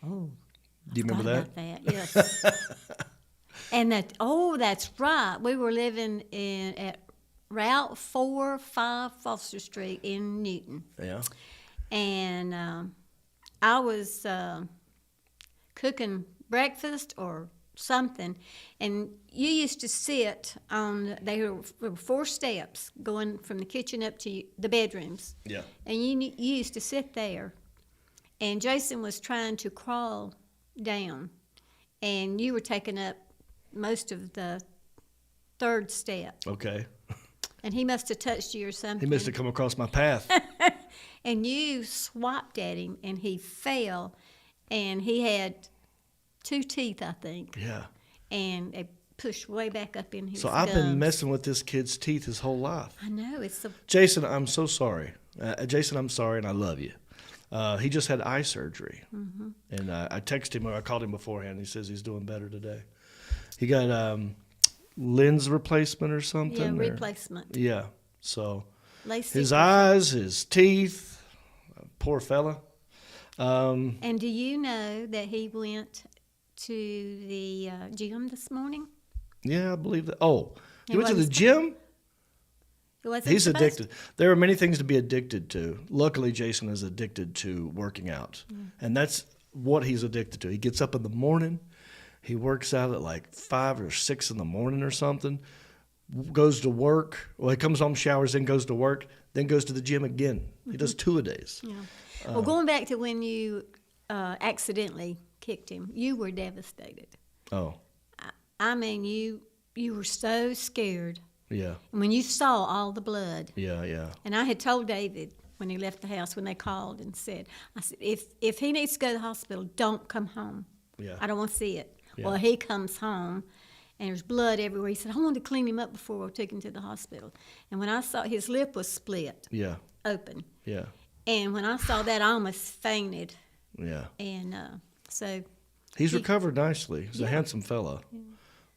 Oh. Do you remember that? About that, yes. And that's right. We were living at Route 4-5 Foster Street in Newton. Yeah. And I was cooking breakfast or something, and you used to sit there were 4 steps going from the kitchen up to the bedrooms. Yeah. And you used to sit there, and Jason was trying to crawl down, and you were taking up most of the 3rd step. Okay. And he must have touched you or something. He must have come across my path. And you swiped at him, and he fell, and he had 2 teeth, I think. Yeah. And they pushed way back up in his So I've been gums. messing with this kid's teeth his whole life. I know, it's the Jason, I'm so sorry. Jason, I'm sorry, and I love you. He just had eye surgery. Mm-hmm. And I texted him, or I called him beforehand. He says he's doing better today. He got lens replacement or something. yeah, replacement. Yeah. So LASIK his or eyes, his teeth, poor fella. And do you know that he went to the gym this morning? Yeah, I believe that. Oh, he He went to the wasn't gym? He wasn't He's supposed addicted. There are many things to be addicted to. Luckily, Jason is addicted to working out. And that's what he's addicted to. He gets up in the morning. He works out at like 5 or 6 in the morning or something. Goes to work. Well, he comes home, showers, then goes to work, then goes to the gym again. He does 2 a days. Yeah. Well, going back to when you accidentally kicked him, you were devastated. Oh, I mean, you were so scared. yeah, And when you saw all the blood, yeah. and I had told David when he left the house, when they called and said, I said, if he needs to go to the hospital, don't come home. Yeah. I don't want to see it. Yeah. Well, he comes home, and there's blood everywhere. He said, I wanted to clean him up before we took him to the hospital. And when I saw his lip was split Yeah, open, yeah, and when I saw that, I almost fainted. yeah. And so He's recovered nicely. He's a handsome fella. Yeah.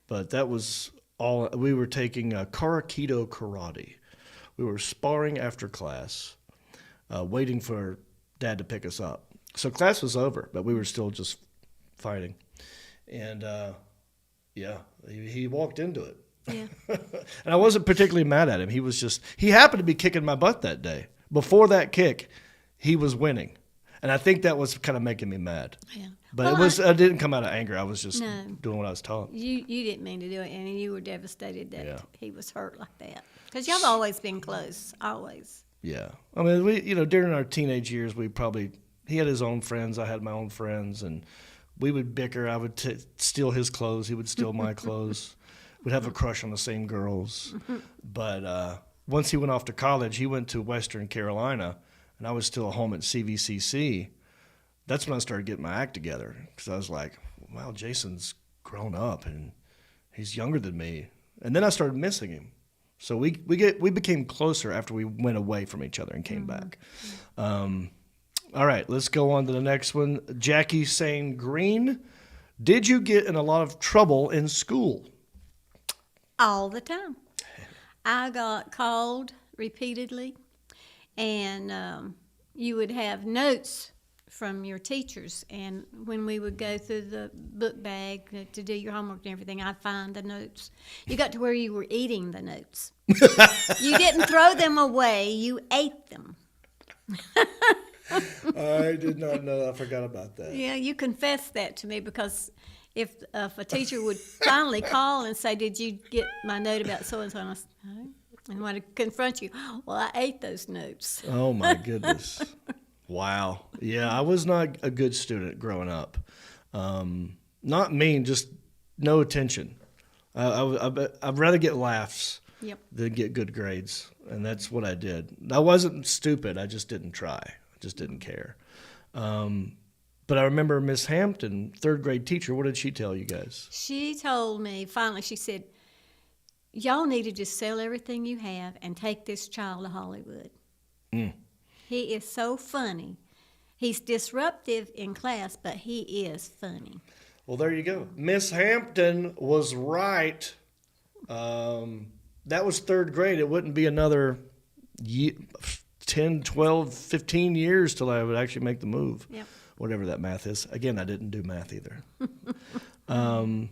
But that was all. We were taking Karakido karate. We were sparring after class, waiting for Dad to pick us up. So class was over, but we were still just fighting. And, yeah, he walked into it. yeah. And I wasn't particularly mad at him. He happened to be kicking my butt that day. Before that kick, he was winning. And I think that was kind of making me mad. Yeah. But Well, I didn't come out of anger. I was just No. doing what I was taught. You didn't mean to do it, and you were devastated that Yeah. he was hurt like that. Because y'all have always been close, always. Yeah. I mean, during our teenage years, he had his own friends. I had my own friends. And we would bicker. I would steal his clothes. He would steal my clothes. We'd have a crush on the same girls. But once he went off to college, he went to Western Carolina, and I was still home at CVCC. That's when I started getting my act together, because I was like, wow, Jason's grown up, and he's younger than me. And then I started missing him. So we became closer after we went away from each other and came back. All right, let's go on to the next one. Jackie saying, Green, did you get in a lot of trouble in school? All the time. I got called repeatedly, and you would have notes from your teachers, and when we would go through the book bag to do your homework and everything, I'd find the notes. You got to where you were eating the notes. You didn't throw them away, you ate them. I did not know. I forgot about that. Yeah, you confessed that to me, because if a teacher would finally call and say, did you get my note about so-and-so? And I said, no. And when I confront you, well, I ate those notes. Oh, my goodness. Wow. Yeah, I was not a good student growing up. Not mean, just no attention. I'd rather get laughs Yep. than get good grades, and that's what I did. I wasn't stupid. I just didn't try. I just didn't care. But I remember Miss Hampton, 3rd grade teacher, what did she tell you guys? She told me, finally, she said, y'all need to just sell everything you have and take this child to Hollywood. He is so funny. He's disruptive in class, but he is funny. Well, there you go. Miss Hampton was right. That was 3rd grade. It wouldn't be another 10, 12, 15 years till I would actually make the move. Yep. Whatever that math is. Again, I didn't do math either. I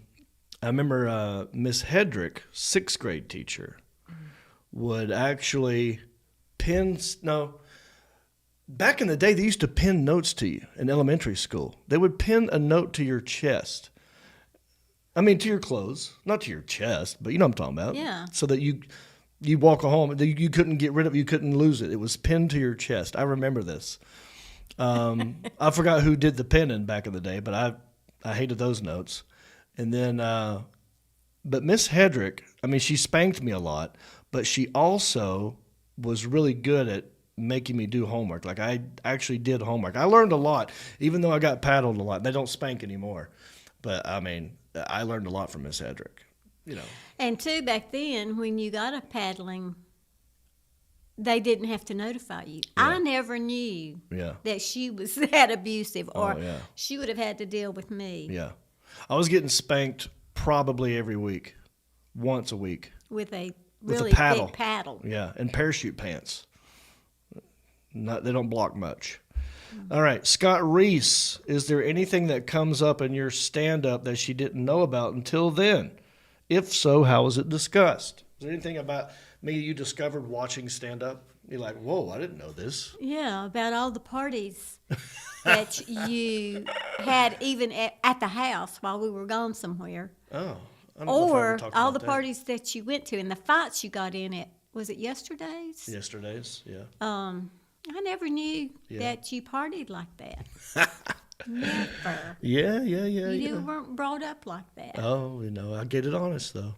remember Miss Hedrick, 6th grade teacher, would actually back in the day, they used to pin notes to you in elementary school. They would pin a note to your chest. I mean, to your clothes, not to your chest, but you know what I'm talking about. Yeah. So that you walk home, you couldn't get rid of it, you couldn't lose it. It was pinned to your chest. I remember this. I forgot who did the pinning back in the day, but I hated those notes. And then, but Miss Hedrick, I mean, she spanked me a lot, but she also was really good at making me do homework. Like I actually did homework. I learned a lot, even though I got paddled a lot. They don't spank anymore. But I mean, I learned a lot from Miss Hedrick, you know. And too, back then, when you got a paddling, they didn't have to notify you. I never knew that she was that abusive, or she would have had to deal with me. Yeah. I was getting spanked probably every week, once a week. With a With really a paddle. big paddle. Yeah, and parachute pants. They don't block much. All right, Scott Reese, is there anything that comes up in your stand-up that she didn't know about until then? If so, how was it discussed? Is there anything about me you discovered watching stand-up? You're like, whoa, I didn't know this. Yeah, about all the parties that you had even at the house while we were gone somewhere. Oh, I don't know if I ever Or talked all about the that. parties that you went to and the fights you got in at, was it yesterday's? Yesterday's, yeah. I never knew that you partied like that. Never. Yeah. You weren't brought up like that. Oh, I get it honest though.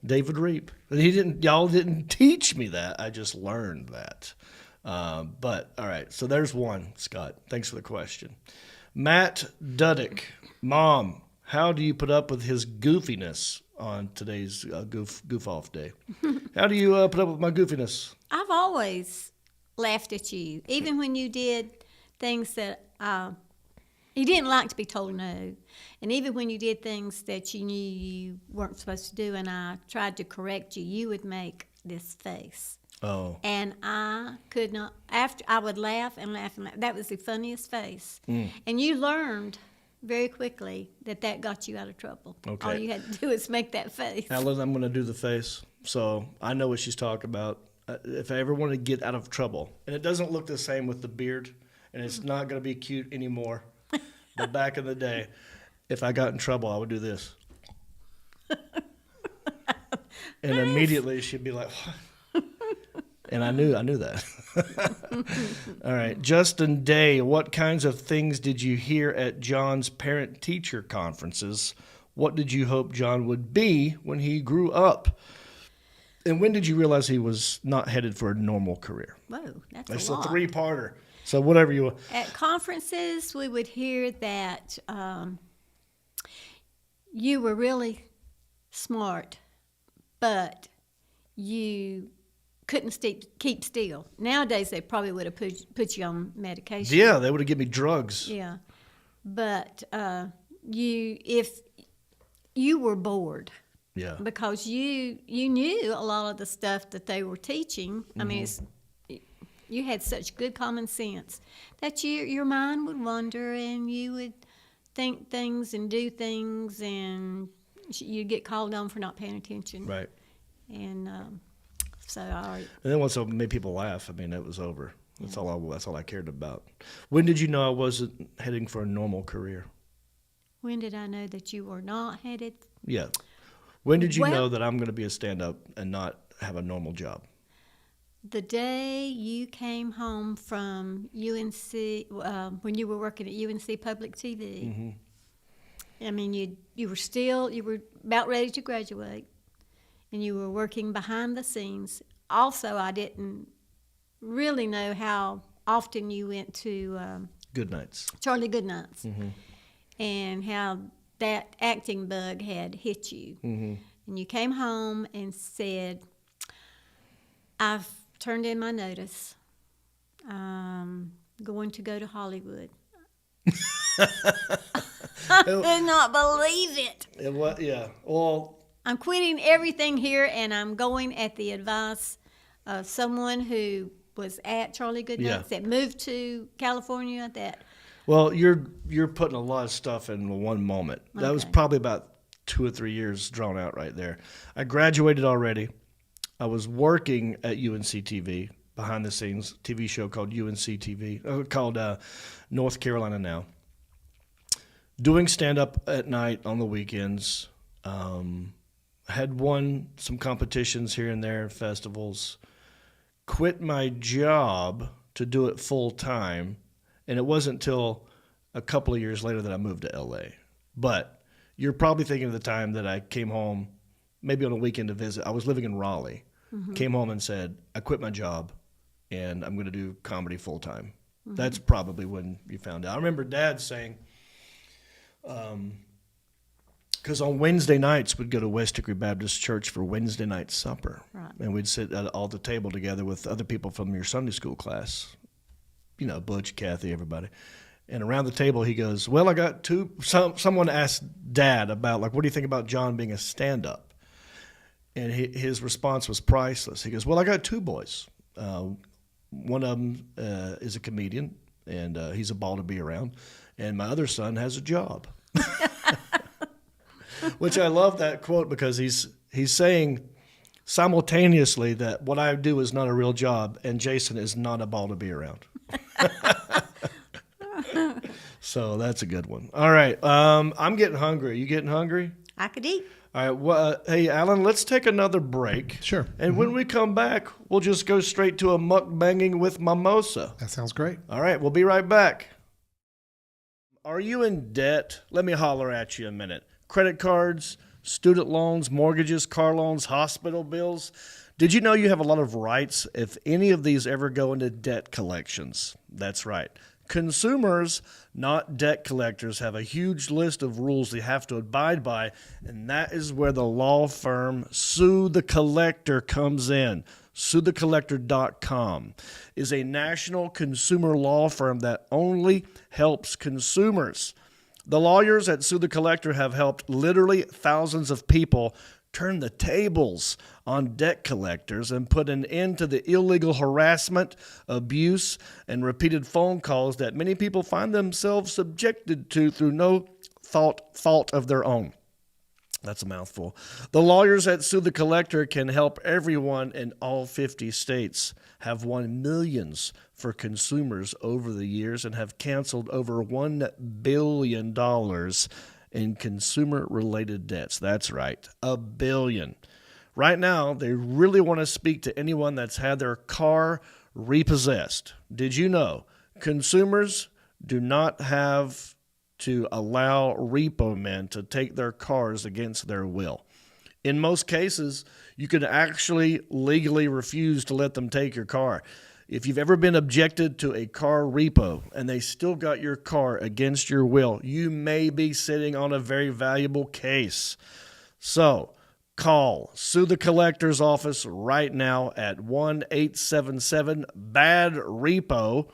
David Reep. Y'all didn't teach me that. I just learned that. But all right, so there's one, Scott. Thanks for the question. Matt Duddick, Mom, how do you put up with his goofiness on today's goof off day? How do you put up with my goofiness? I've always laughed at you, even when you did things that you didn't like to be told no, and even when you did things that you knew you weren't supposed to do, and I tried to correct you, you would make this face. Oh. And I could not, after I would laugh and laugh and laugh. That was the funniest face. And you learned very quickly that got you out of trouble. Okay. All you had to do is make that face. Alan, I'm going to do the face. So I know what she's talking about. If I ever want to get out of trouble, and it doesn't look the same with the beard, and it's not going to be cute anymore. But back in the day, if I got in trouble, I would do this. And immediately she'd be like, what? And I knew that. All right. Justin Day, what kinds of things did you hear at Jon's parent-teacher conferences? What did you hope Jon would be when he grew up? And when did you realize he was not headed for a normal career? Whoa, that's That's a a lot. three-parter. So whatever you want. At conferences, we would hear that you were really smart, but you couldn't keep still. Nowadays, they probably would have put you on medication. Yeah, they would have given me drugs. Yeah, but if you were bored. Yeah. Because you knew a lot of the stuff that they were teaching. I mean, you had such good common sense that your mind would wander and you would think things and do things, and you'd get called on for not paying attention. Right. And so And then once I made people laugh, I mean, it was over. That's all I cared about. When did you know I wasn't heading for a normal career? when did I know that you were not headed? Yeah. When did you Well- know that I'm going to be a stand-up and not have a normal job? The day you came home from UNC, when you were working at UNC Public TV, I mean, you were about ready to graduate, and you were working behind the scenes. Also, I didn't really know how often you went to Good nights. Charlie Goodnight's, and how that acting bug had hit you. And you came home and said, I've turned in my notice. Going to go to Hollywood. I could not believe it. Yeah. Well, I'm quitting everything here, and I'm going at the advice of someone who was at Charlie Goodnight's that moved to California. well, you're putting a lot of stuff in one moment. That was Okay. probably about 2 or 3 years drawn out right there. I graduated already. I was working at UNC TV, behind the scenes TV show called UNC TV, called North Carolina Now. Doing stand-up at night on the weekends. Had won some competitions here and there, festivals. Quit my job to do it full time, and it wasn't until a couple of years later that I moved to LA. But you're probably thinking of the time that I came home, maybe on a weekend to visit. I was living in Raleigh. came home and said, I quit my job and I'm going to do comedy full time. That's probably when you found out. I remember Dad saying, because on Wednesday nights we'd go to West Hickory Baptist Church for Wednesday night supper. Right. And we'd sit at all the table together with other people from your Sunday school class. You know, Butch, Kathy, everybody. And around the table he goes, well, I got someone asked Dad about, like, what do you think about John being a stand-up? And his response was priceless. He goes, well, I got 2 boys. One of them is a comedian, and he's a ball to be around. And my other son has a job. Which I love that quote because he's saying simultaneously that what I do is not a real job and Jason is not a ball to be around. So that's a good one. All right. I'm getting hungry. Are you getting hungry? I could eat. All right. Well, hey, Alan, let's take another break. Sure. And when we come back, we'll just go straight to a mukbanging with Mimosa. That sounds great. All right. We'll be right back. Are you in debt? Let me holler at you a minute. Credit cards, student loans, mortgages, car loans, hospital bills. Did you know you have a lot of rights if any of these ever go into debt collections? That's right. Consumers, not debt collectors, have a huge list of rules they have to abide by, and that is where the law firm Sue the Collector comes in. SueTheCollector.com is a national consumer law firm that only helps consumers. The lawyers at Sue the Collector have helped literally thousands of people turn the tables on debt collectors and put an end to the illegal harassment, abuse, and repeated phone calls that many people find themselves subjected to through no fault of their own. That's a mouthful. The lawyers at Sue the Collector can help everyone in all 50 states, have won millions for consumers over the years, and have canceled over $1 billion in consumer-related debts. That's right, $1 billion. Right now, they really want to speak to anyone that's had their car repossessed. Did you know consumers do not have to allow repo men to take their cars against their will? In most cases, you can actually legally refuse to let them take your car. If you've ever been objected to a car repo and they still got your car against your will, you may be sitting on a very valuable case. So call Sue the Collector's office right now at 1-877-BAD-REPO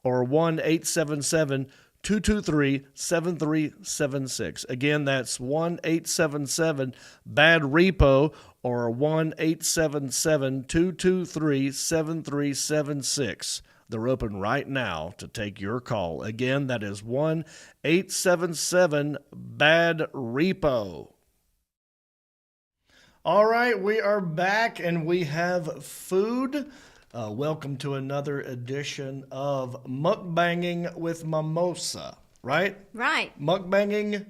or 1-877-223-7376. Again, that's 1-877-BAD-REPO or 1-877-223-7376. They're open right now to take your call. Again, that is 1-877-BAD-REPO. All right, we are back and we have food. Welcome to another edition of Mukbanging with Mimosa, right? Right. Mukbanging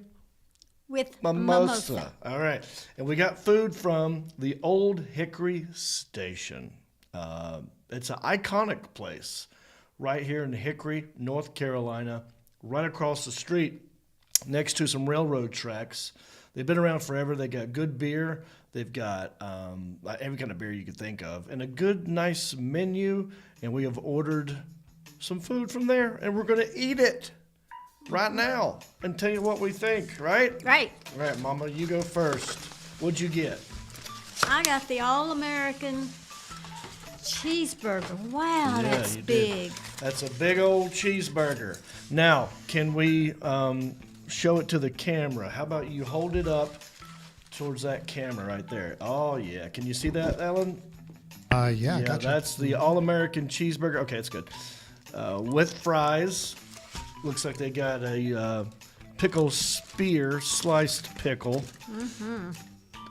With Mimosa. All right. And we got food from the Old Hickory Station. It's an iconic place right here in Hickory, North Carolina, right across the street next to some railroad tracks. They've been around forever. They got good beer. They've got every kind of beer you could think of and a good, nice menu. And we have ordered some food from there, and we're going to eat it right now and tell you what we think, right? Right. All right, Mama, you go first. What'd you get? I got the All-American cheeseburger. Wow, Yeah, that's you did. big. That's a big old cheeseburger. Now, can we show it to the camera? How about you hold it up towards that camera right there? Oh, yeah. Can you see that, Ellen? Yeah, gotcha. That's the All-American cheeseburger. Okay, it's good. With fries. Looks like they got a pickle spear, sliced pickle. Mm-hmm.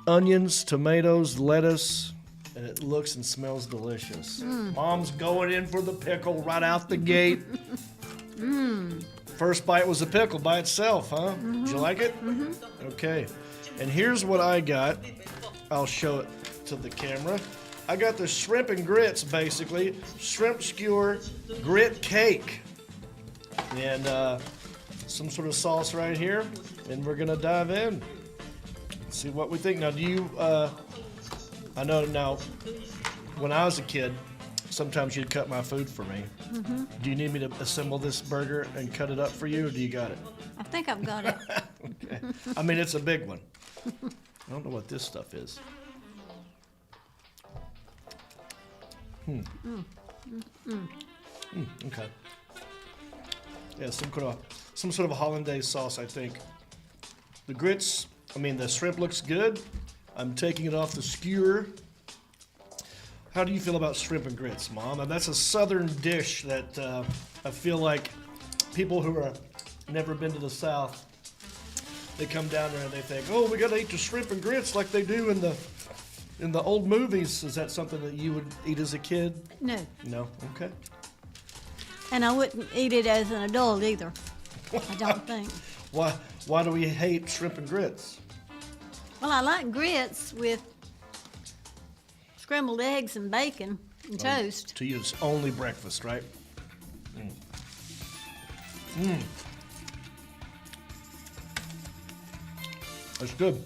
Onions, tomatoes, lettuce, and it looks and smells delicious. Mom's going in for the pickle right out the gate. First bite was a pickle by itself, huh? Did you like it? Okay. And here's what I got. I'll show it to the camera. I got the shrimp and grits, basically. Shrimp skewer grit cake. And some sort of sauce right here. And we're going to dive in. See what we think. Now, do you... I know now, when I was a kid, sometimes you'd cut my food for me. Mm-hmm. Do you need me to assemble this burger and cut it up for you, or do you got it? I think I've got it. Okay. I mean, it's a big one. I don't know what this stuff is. Okay. Yeah, some sort of hollandaise sauce, I think. The grits, I mean, the shrimp looks good. I'm taking it off the skewer. How do you feel about shrimp and grits, Mom? And that's a southern dish that I feel like people who are never been to the South, they come down there and they think, oh, we got to eat the shrimp and grits like they do in the old movies. Is that something that you would eat as a kid? No. No? Okay. And I wouldn't eat it as an adult either. I don't think. Why do we hate shrimp and grits? Well, I like grits with scrambled eggs and bacon and toast. To you, it's only breakfast, right? That's good.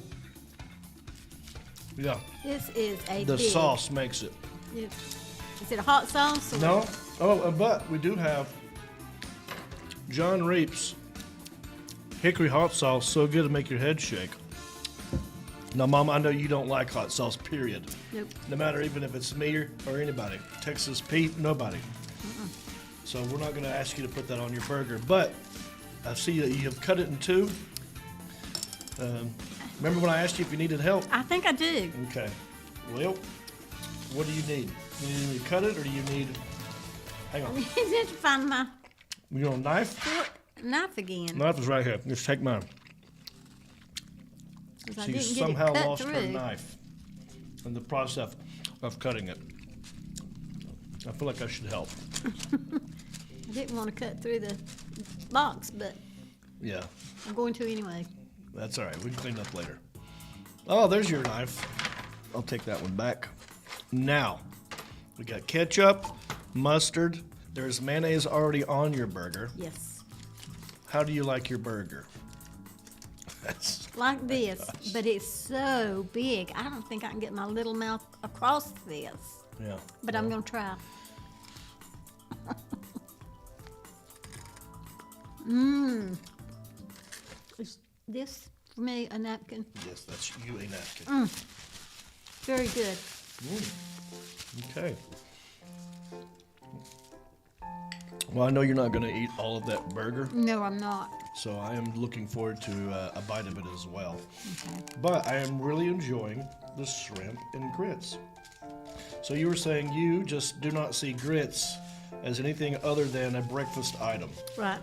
Yeah. This is a The big. sauce makes it. Is it a hot sauce? Or No? Oh, but we do have Jon Reep's hickory hot sauce, so good to make your head shake. Now, Mom, I know you don't like hot sauce, period. Nope. No matter even if it's me or anybody. Texas Pete, nobody. So we're not going to ask you to put that on your burger. But I see that you have cut it in two. Remember when I asked you if you needed help? I think I do. Okay. Well, what do you need? You need me to cut it, or do you need... Hang on. I need to find my You want a knife? knife again. Knife is right here. Just take mine. 'Cause I She didn't get it somehow cut lost her through. knife in the process of cutting it. I feel like I should help. I didn't want to cut through the box, but Yeah, I'm going to anyway. that's all right. We can clean it up later. Oh, there's your knife. I'll take that one back. Now, we got ketchup, mustard. There's mayonnaise already on your burger. Yes. How do you like your burger? That's, Like this, but it's so big. I don't think I can get my little mouth across this, yeah. but I'm going to try. Is this, for me, a napkin? Yes, that's you, a napkin. Very good. Okay. Well, I know you're not going to eat all of that burger, No, I'm not. so I am looking forward to a bite of it as well. But I am really enjoying the shrimp and grits. So you were saying you just do not see grits as anything other than a breakfast item. Right.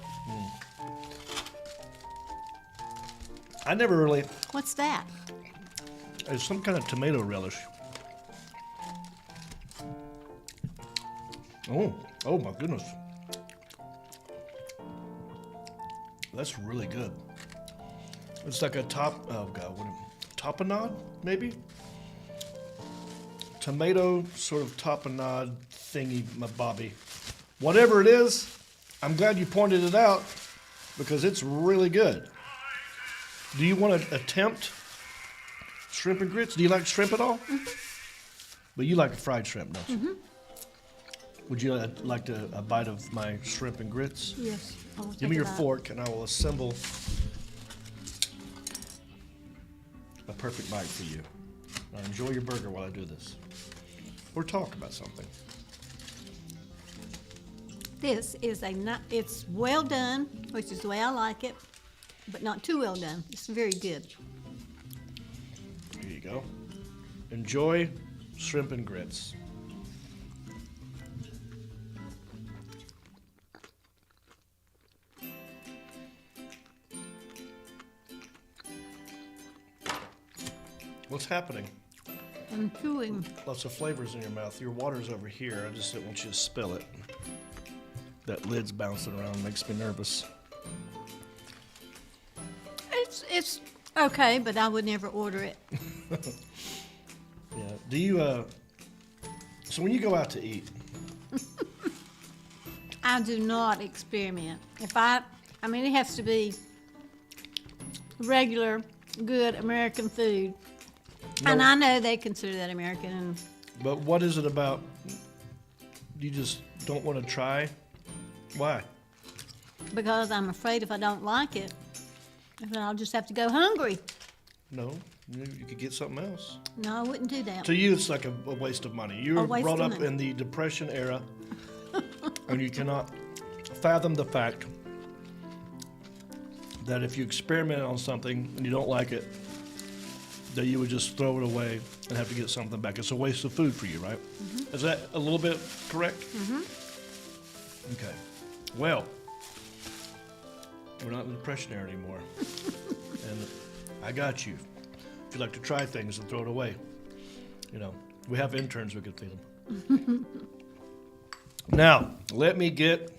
I never really, What's that? it's some kind of tomato relish. Oh my goodness. That's really good. It's like a tapenade, maybe? Tomato sort of tapenade thingy, my bobby. Whatever it is, I'm glad you pointed it out because it's really good. Do you want to attempt shrimp and grits? Do you like shrimp at all? But you like fried shrimp, don't you? Would you like a bite of my shrimp and grits? Yes. I will Give take me a your bite. fork and I will assemble a perfect bite for you. Now enjoy your burger while I do this. Or talk about something. This is it's well done, which is the way I like it, but not too well done. It's very good. Here you go. Enjoy shrimp and grits. What's happening? I'm chewing. Lots of flavors in your mouth. Your water's over here. I just didn't want you to spill it. That lid's bouncing around makes me nervous. It's okay, but I would never order it. Yeah. Do you, so when you go out to eat, I do not experiment. I mean, it has to be regular, good American food. And I know they consider that American, and But what is it about you just don't want to try? Why? Because I'm afraid if I don't like it, then I'll just have to go hungry. No, you could get something else. No, I wouldn't do that. To you, it's like a waste of money. You were waste brought of up money. in the Depression era, and you cannot fathom the fact that if you experiment on something and you don't like it, that you would just throw it away and have to get something back. It's a waste of food for you, right? Mm-hmm. Is that a little bit correct? Mm-hmm. Okay. Well, we're not in the Depression era anymore. And I got you. If you like to try things and throw it away, you know, we have interns we could feed them. Now, let me get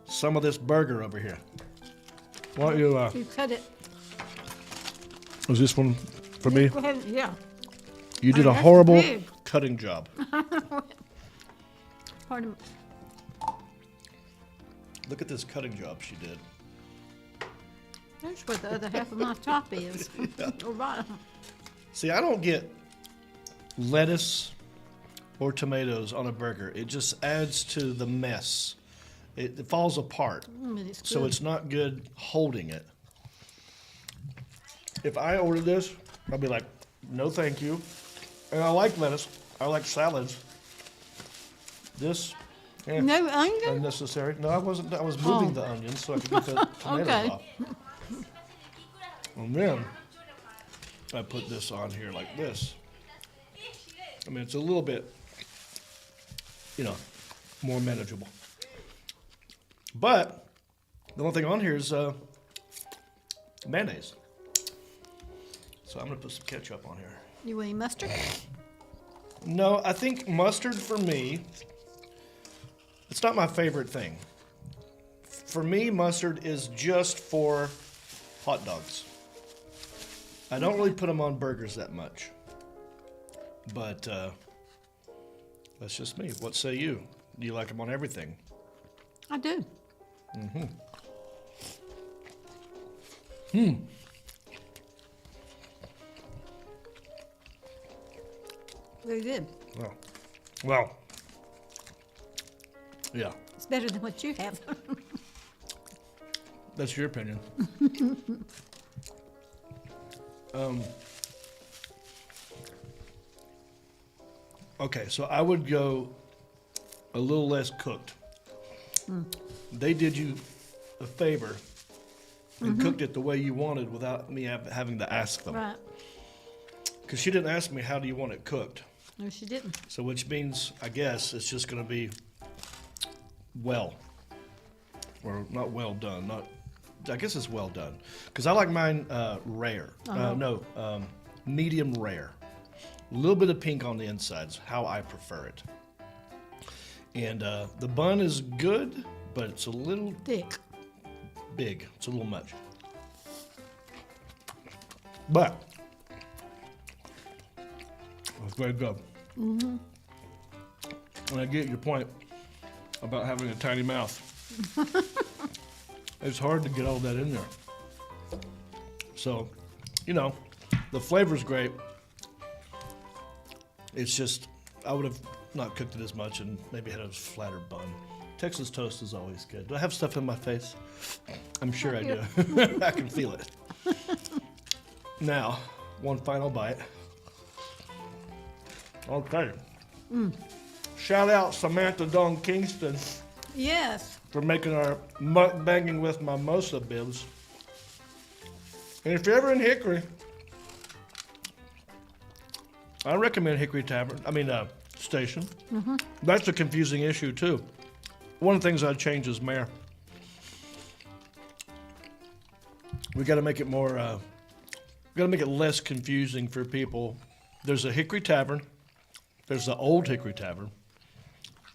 some of this burger over here. Why don't you, You cut it. was this one for me? Go ahead. Yeah. You did Oh, a that's horrible big. cutting job. Pardon. Look at this cutting job she did. That's where the other half of my top is. Or bottom. See, I don't get lettuce or tomatoes on a burger. It just adds to the mess. It falls apart. But it's So good. it's not good holding it. If I order this, I'll be like, no thank you. And I like lettuce. I like salads. This, No onion? unnecessary. No, I wasn't. I was moving Oh. the onions so I could get the tomatoes Okay. off. And then I put this on here like this. I mean, it's a little bit, you know, more manageable. But the only thing on here is mayonnaise. So I'm gonna put some ketchup on here. You want any mustard? No, I think mustard for me, it's not my favorite thing. For me, mustard is just for hot dogs. I don't really put them on burgers that much. But that's just me. What say you? Do you like them on everything? I do. Very good. Well, yeah, It's better than what you have. that's your opinion. Okay, so I would go a little less cooked. They did you a favor and cooked it the way you wanted without me having to ask them. Right. Because she didn't ask me, how do you want it cooked? No, she didn't. So which means, I guess, it's just going to be well. Or not well done. Not. I guess it's well done. Because I like mine rare. Medium rare. A little bit of pink on the insides, how I prefer it. And the bun is good, but it's a little Thick. big. It's a little much. But it's very good. And I get your point about having a tiny mouth. It's hard to get all that in there. So, you know, the flavor's great. It's just, I would have not cooked it as much and maybe had a flatter bun. Texas toast is always good. Do I have stuff in my face? I'm sure I do. I can feel it. Now, one final bite. Okay. Shout out Samantha Dawn Kingston Yes. for making our MUKBANGING with MOM'OSA bibs. And if you're ever in Hickory, I recommend Hickory Station. That's a confusing issue too. One of the things I'd change is mayor. We got to make it more. We got to make it less confusing for people. There's a Hickory Tavern. There's the old Hickory Tavern.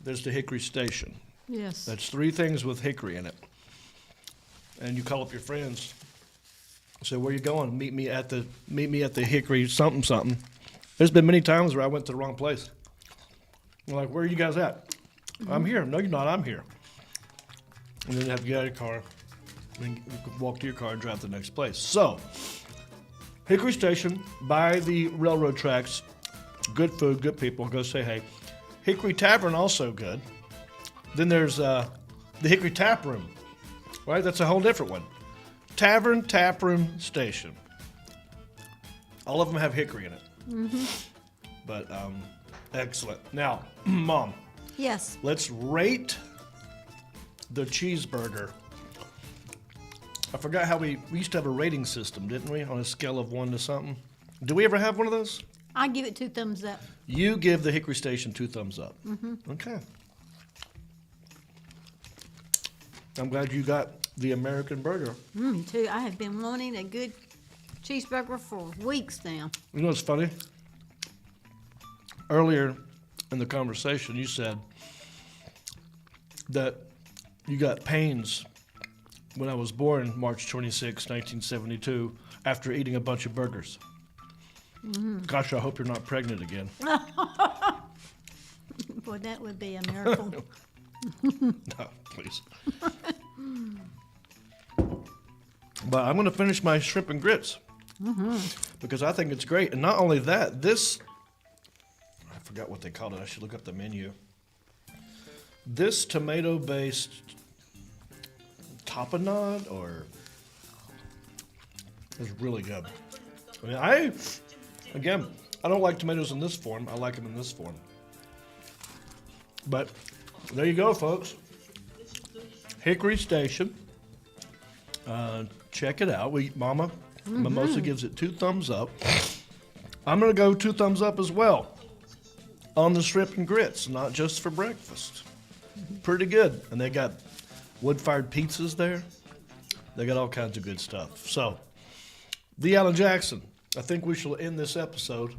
There's the Hickory Station. Yes. That's three things with Hickory in it. And you call up your friends. Say, where you going? Meet me at the Hickory something something. There's been many times where I went to the wrong place. I'm like, where are you guys at? I'm here. No, you're not. I'm here. And then you have to get out of your car, and you can walk to your car and drive to the next place. So, Hickory Station by the railroad tracks. Good food, good people. Go say hey. Hickory Tavern, also good. Then there's the Hickory Tap Room, right? That's a whole different one. Tavern, Tap Room, Station. All of them have hickory in it. Mm-hmm. But excellent. Now, Mom. Yes. Let's rate the cheeseburger. I forgot how we used to have a rating system, didn't we? On a scale of 1 to something. Do we ever have one of those? I give it 2 thumbs up. You give the Hickory Station 2 thumbs up. Mm-hmm. Okay. I'm glad you got the American burger. Too. I have been wanting a good cheeseburger for weeks now. You know what's funny? Earlier in the conversation, you said that you got pains when I was born, March 26, 1972, after eating a bunch of burgers. Mm-hmm. Gosh, I hope you're not pregnant again. Boy, that would be a miracle. No, please. But I'm going to finish my shrimp and grits because I think it's great. And not only that, this, I forgot what they called it. I should look up the menu. This tomato-based tapenade is really good. I mean, I don't like tomatoes in this form. I like them in this form. But there you go, folks. Hickory Station. Check it out. Mimosa gives it 2 thumbs up. I'm going to go 2 thumbs up as well on the shrimp and grits, not just for breakfast. Pretty good. And they got wood-fired pizzas there. They got all kinds of good stuff. So, the Alan Jackson, I think we shall end this episode.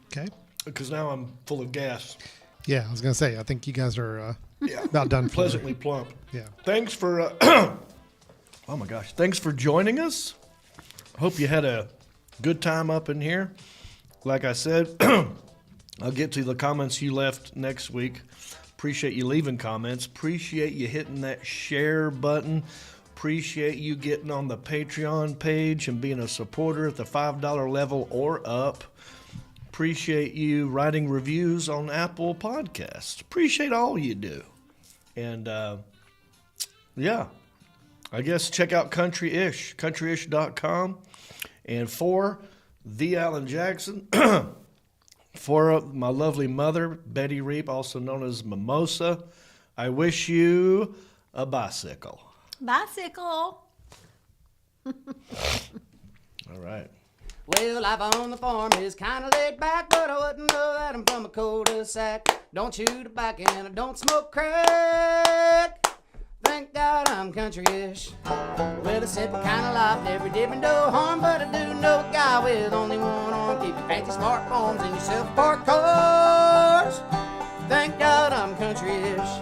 Okay. Because now I'm full of gas. Yeah, I was going to say, I think you guys are about done for Pleasantly plump. Yeah. Thanks for, oh my gosh, thanks for joining us. Hope you had a good time up in here. Like I said, I'll get to the comments you left next week. Appreciate you leaving comments. Appreciate you hitting that share button. Appreciate you getting on the Patreon page and being a supporter at the $5 level or up. Appreciate you writing reviews on Apple Podcasts. Appreciate all you do. And, yeah, I guess check out Countryish, countryish.com. And for the Alan Jackson, for my lovely mother, Betty Reep, also known as Mimosa, I wish you a bicycle. Bicycle. All right. Well, life on the farm is kinda laid back, but I wouldn't know that I'm from a cul-de-sac. Don't chew tobacco and I don't smoke crack. Thank God I'm country-ish. Well, a simple kind of life, never did me no harm, but I do know a guy with only one arm. Keep your fancy smartphones and your self-parked cars. Thank God I'm country-ish.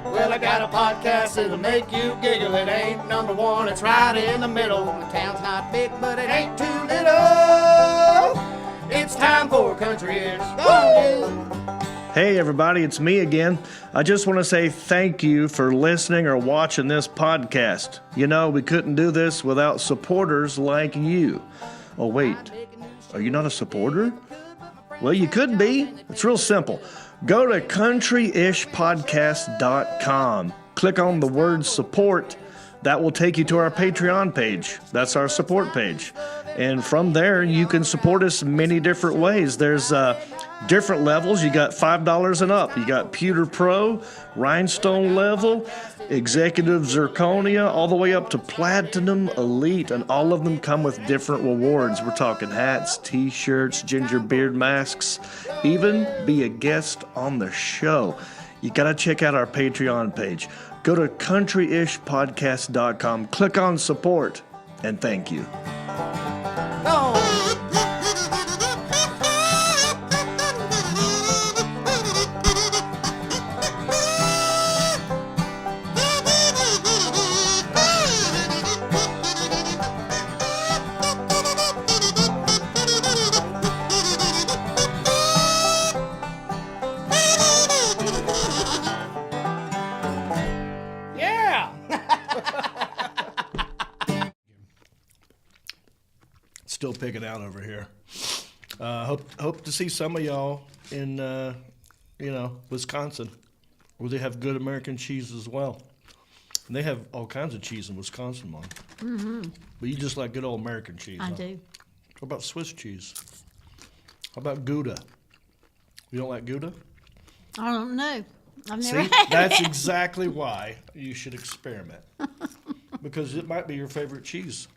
Well, I got a podcast that'll make you giggle. It ain't number 1, it's right in the middle. The town's not big, but it ain't too little. It's time for Country-ish. Go on, you. Hey everybody, it's me again. I just want to say thank you for listening or watching this podcast. You know, we couldn't do this without supporters like you. Oh wait, are you not a supporter? Well, you could be. It's real simple. Go to countryishpodcast.com. Click on the word support. That will take you to our Patreon page. That's our support page. And from there, you can support us many different ways. There's different levels. You got $5 and up. You got Pewter Pro, Rhinestone level, Executive Zirconia, all the way up to Platinum Elite. And all of them come with different rewards. We're talking hats, t-shirts, ginger beard masks, even be a guest on the show. You got to check out our Patreon page. Go to countryishpodcast.com, click on support, and thank you. Go on. Still picking out over here. Hope to see some of y'all in Wisconsin, where they have good American cheese as well. And they have all kinds of cheese in Wisconsin, Mom. Mm-hmm. But you just like good old American cheese. I huh? do. What about Swiss cheese? How about Gouda? You don't like Gouda? I don't know. I've never See, had that's it. exactly why you should experiment. Because it might be your favorite cheese.